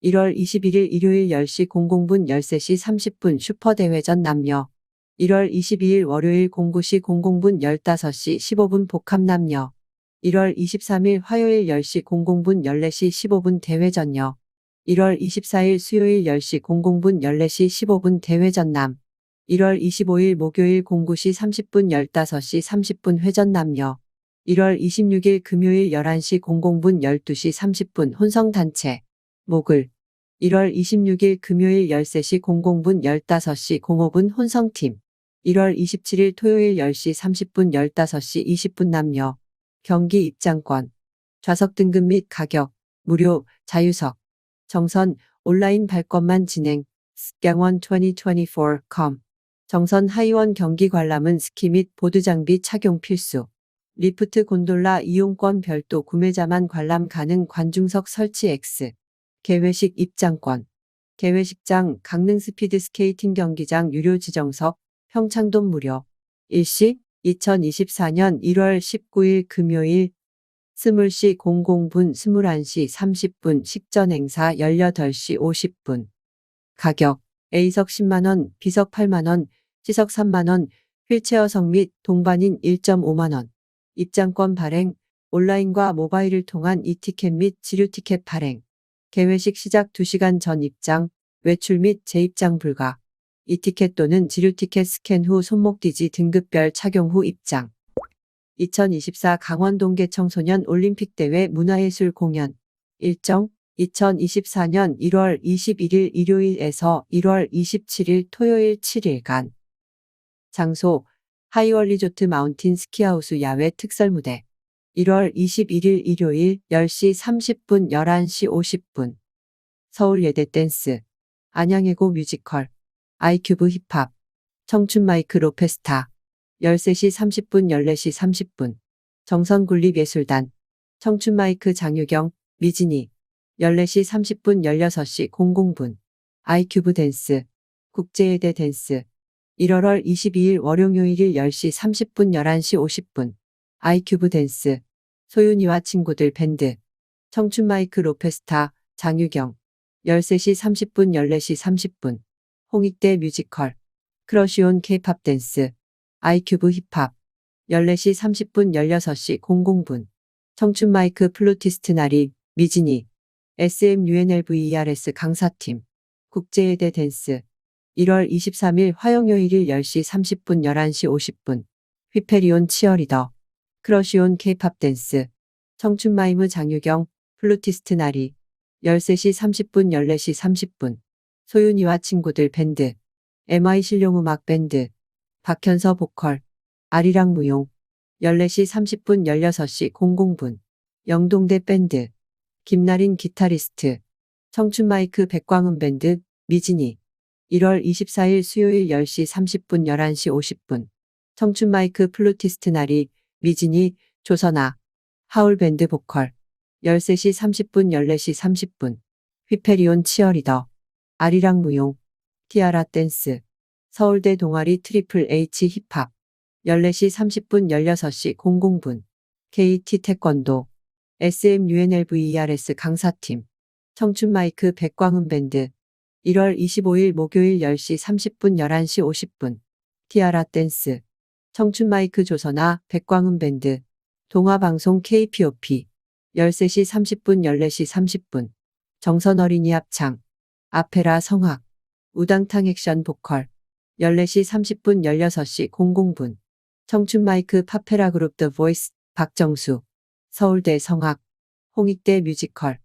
1월 21일 일요일 10시 00분 13시 30분 슈퍼대회전 남녀 1월 22일 월요일 09시 00분 15시 15분 복합 남녀 1월 23일 화요일 10시 00분 14시 15분 대회전녀 1월 24일 수요일 10시 00분 14시 15분 대회전 남 1월 25일 목요일 09시 30분 15시 30분 회전 남녀 1월 26일 금요일 11시 00분 12시 30분 혼성단체 목을 1월 26일 금요일 13시 00분 15시 05분 혼성팀 1월 27일 토요일 10시 30분 15시 20분 남녀 경기 입장권 좌석 등급 및 가격 무료 자유석 정선 온라인 발권만 진행 스강원2024.com 정선 하이원 경기 관람은 스키 및 보드 장비 착용 필수 리프트 곤돌라 이용권 별도 구매자만 관람 가능 관중석 설치 X 개회식 입장권 개회식장 강릉 스피드 스케이팅 경기장 유료 지정석 평창돔 무료 일시 2024년 1월 19일 금요일 20시 00분 21시 30분 식전 행사 18시 50분 가격 A석 10만원, B석 8만원, C석 3만원, 휠체어석 및 동반인 1.5만원 입장권 발행, 온라인과 모바일을 통한 이티켓 및 지류티켓 발행 개회식 시작 2시간 전 입장, 외출 및 재입장 불가 이티켓 또는 지류티켓 스캔 후 손목 디지 등급별 착용 후 입장 2024 강원 동계청소년 올림픽대회 문화예술 공연 일정 2024년 1월 21일 일요일에서 1월 27일 토요일 7일간 장소 하이월 리조트 마운틴 스키하우스 야외 특설 무대 1월 21일 일요일 10시 30분 11시 50분 서울예대 댄스 안양예고 뮤지컬 아이큐브 힙합 청춘 마이크 로페스타 13시 30분 14시 30분 정선군립예술단 청춘 마이크 장유경 미진이 14시 30분 16시 00분 아이큐브 댄스 국제예대 댄스 1월 22일 월요일 10시 30분 11시 50분 아이큐브 댄스 소윤이와 친구들 밴드. 청춘 마이크 로페스타, 장유경. 13시 30분 14시 30분. 홍익대 뮤지컬. 크러쉬온 K-팝 댄스. 아이큐브 힙합. 14시 30분 16시 00분. 청춘 마이크 플루티스트 나리, 미진이. SMUNLVERS 강사팀. 국제예대 댄스. 1월 23일 화요일 10시 30분 11시 50분. 휘페리온 치어리더. 크러쉬온 K-팝 댄스. 청춘 마이무 장유경, 플루티스트 나리. 13시 30분 14시 30분. 소윤이와 친구들 밴드. MI 실용음악 밴드. 박현서 보컬. 아리랑 무용. 14시 30분 16시 00분. 영동대 밴드. 김나린 기타리스트. 청춘 마이크 백광은 밴드. 미진이. 1월 24일 수요일 10시 30분 11시 50분. 청춘 마이크 플루티스트 나리. 미진이. 조선아. 하울밴드 보컬. 13시 30분 14시 30분. 휘페리온 치어리더. 아리랑 무용. 티아라 댄스. 서울대 동아리 트리플 H 힙합. 14시 30분 16시 00분. KT 태권도. SMUNLVERS 강사팀. 청춘 마이크 백광은 밴드. 1월 25일 목요일 10시 30분 11시 50분. 티아라 댄스. 청춘 마이크 조선아 백광은 밴드. 동아방송 KPOP. 13시 30분 14시 30분. 정선 어린이 합창. 아페라 성악. 우당탕 액션 보컬. 14시 30분 16시 00분. 청춘 마이크 파페라 그룹 더 보이스. 박정수. 서울대 성악. 홍익대 뮤지컬.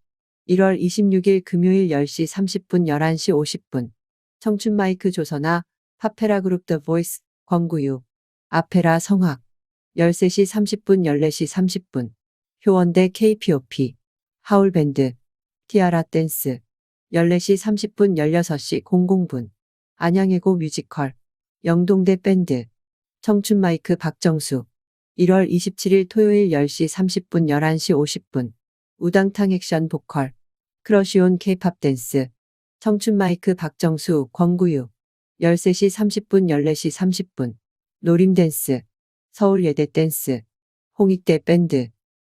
1월 26일 금요일 10시 30분 11시 50분. 청춘 마이크 조선아. 파페라 그룹 더 보이스. 권구유. 아페라 성악. 13시 30분 14시 30분. 효원대 KPOP. 하울밴드. 티아라 댄스. 14시 30분 16시 00분. 안양예고 뮤지컬. 영동대 밴드. 청춘 마이크 박정수. 1월 27일 토요일 10시 30분 11시 50분. 우당탕 액션 보컬. 크러쉬온 K-팝 댄스. 청춘 마이크 박정수, 권구유. 13시 30분 14시 30분. 노림 댄스. 서울예대 댄스. 홍익대 밴드.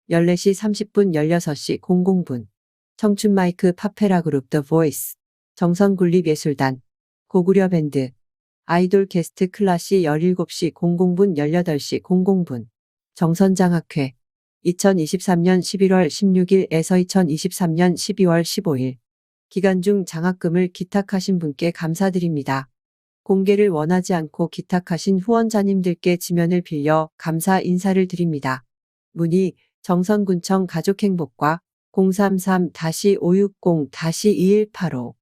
14시 30분 16시 00분. 청춘 마이크 파페라 그룹 더 보이스. 정선 군립예술단. 고구려 밴드. 아이돌 게스트 클래시 17시 00분 18시 00분. 정선장학회. 2023년 11월 16일에서 2023년 12월 15일. 기간 중 장학금을 기탁하신 분께 감사드립니다. 공개를 원하지 않고 기탁하신 후원자님들께 지면을 빌려 감사 인사를 드립니다. 문의 정선군청 가족행복과 033-560-2185.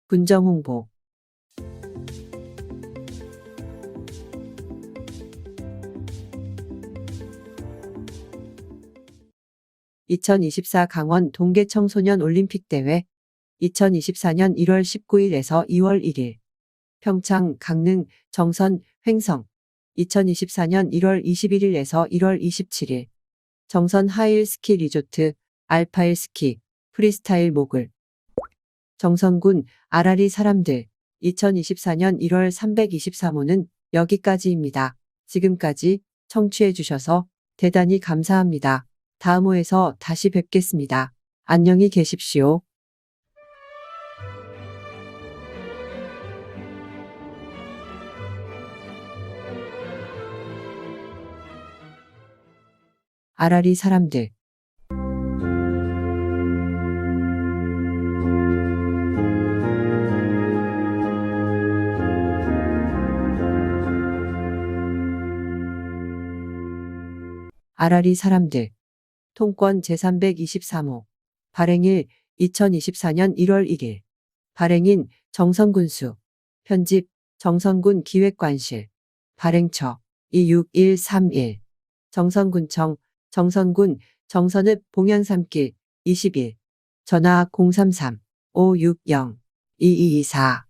군정홍보. (2024) 강원 동계 청소년 올림픽 대회 2024년 1월 19일에서 2월 1일 평창, 강릉, 정선, 횡성 2024년 1월 21일에서 1월 27일 정선 하일 스키 리조트, 알파일 스키, 프리스타일 모글 정선군 아라리 사람들 2024년 1월 323호는 여기까지입니다. 지금까지 청취해 주셔서 대단히 감사합니다. 다음 호에서 다시 뵙겠습니다. 안녕히 계십시오. 아라리 사람들. 아라리 사람들. 통권 제323호. 발행일 2024년 1월 1일. 발행인 정선군수. 편집 정선군 기획관실. 발행처 26131. 정선군청 정선군 정선읍 봉양삼길 21. 전화 033-560-2224.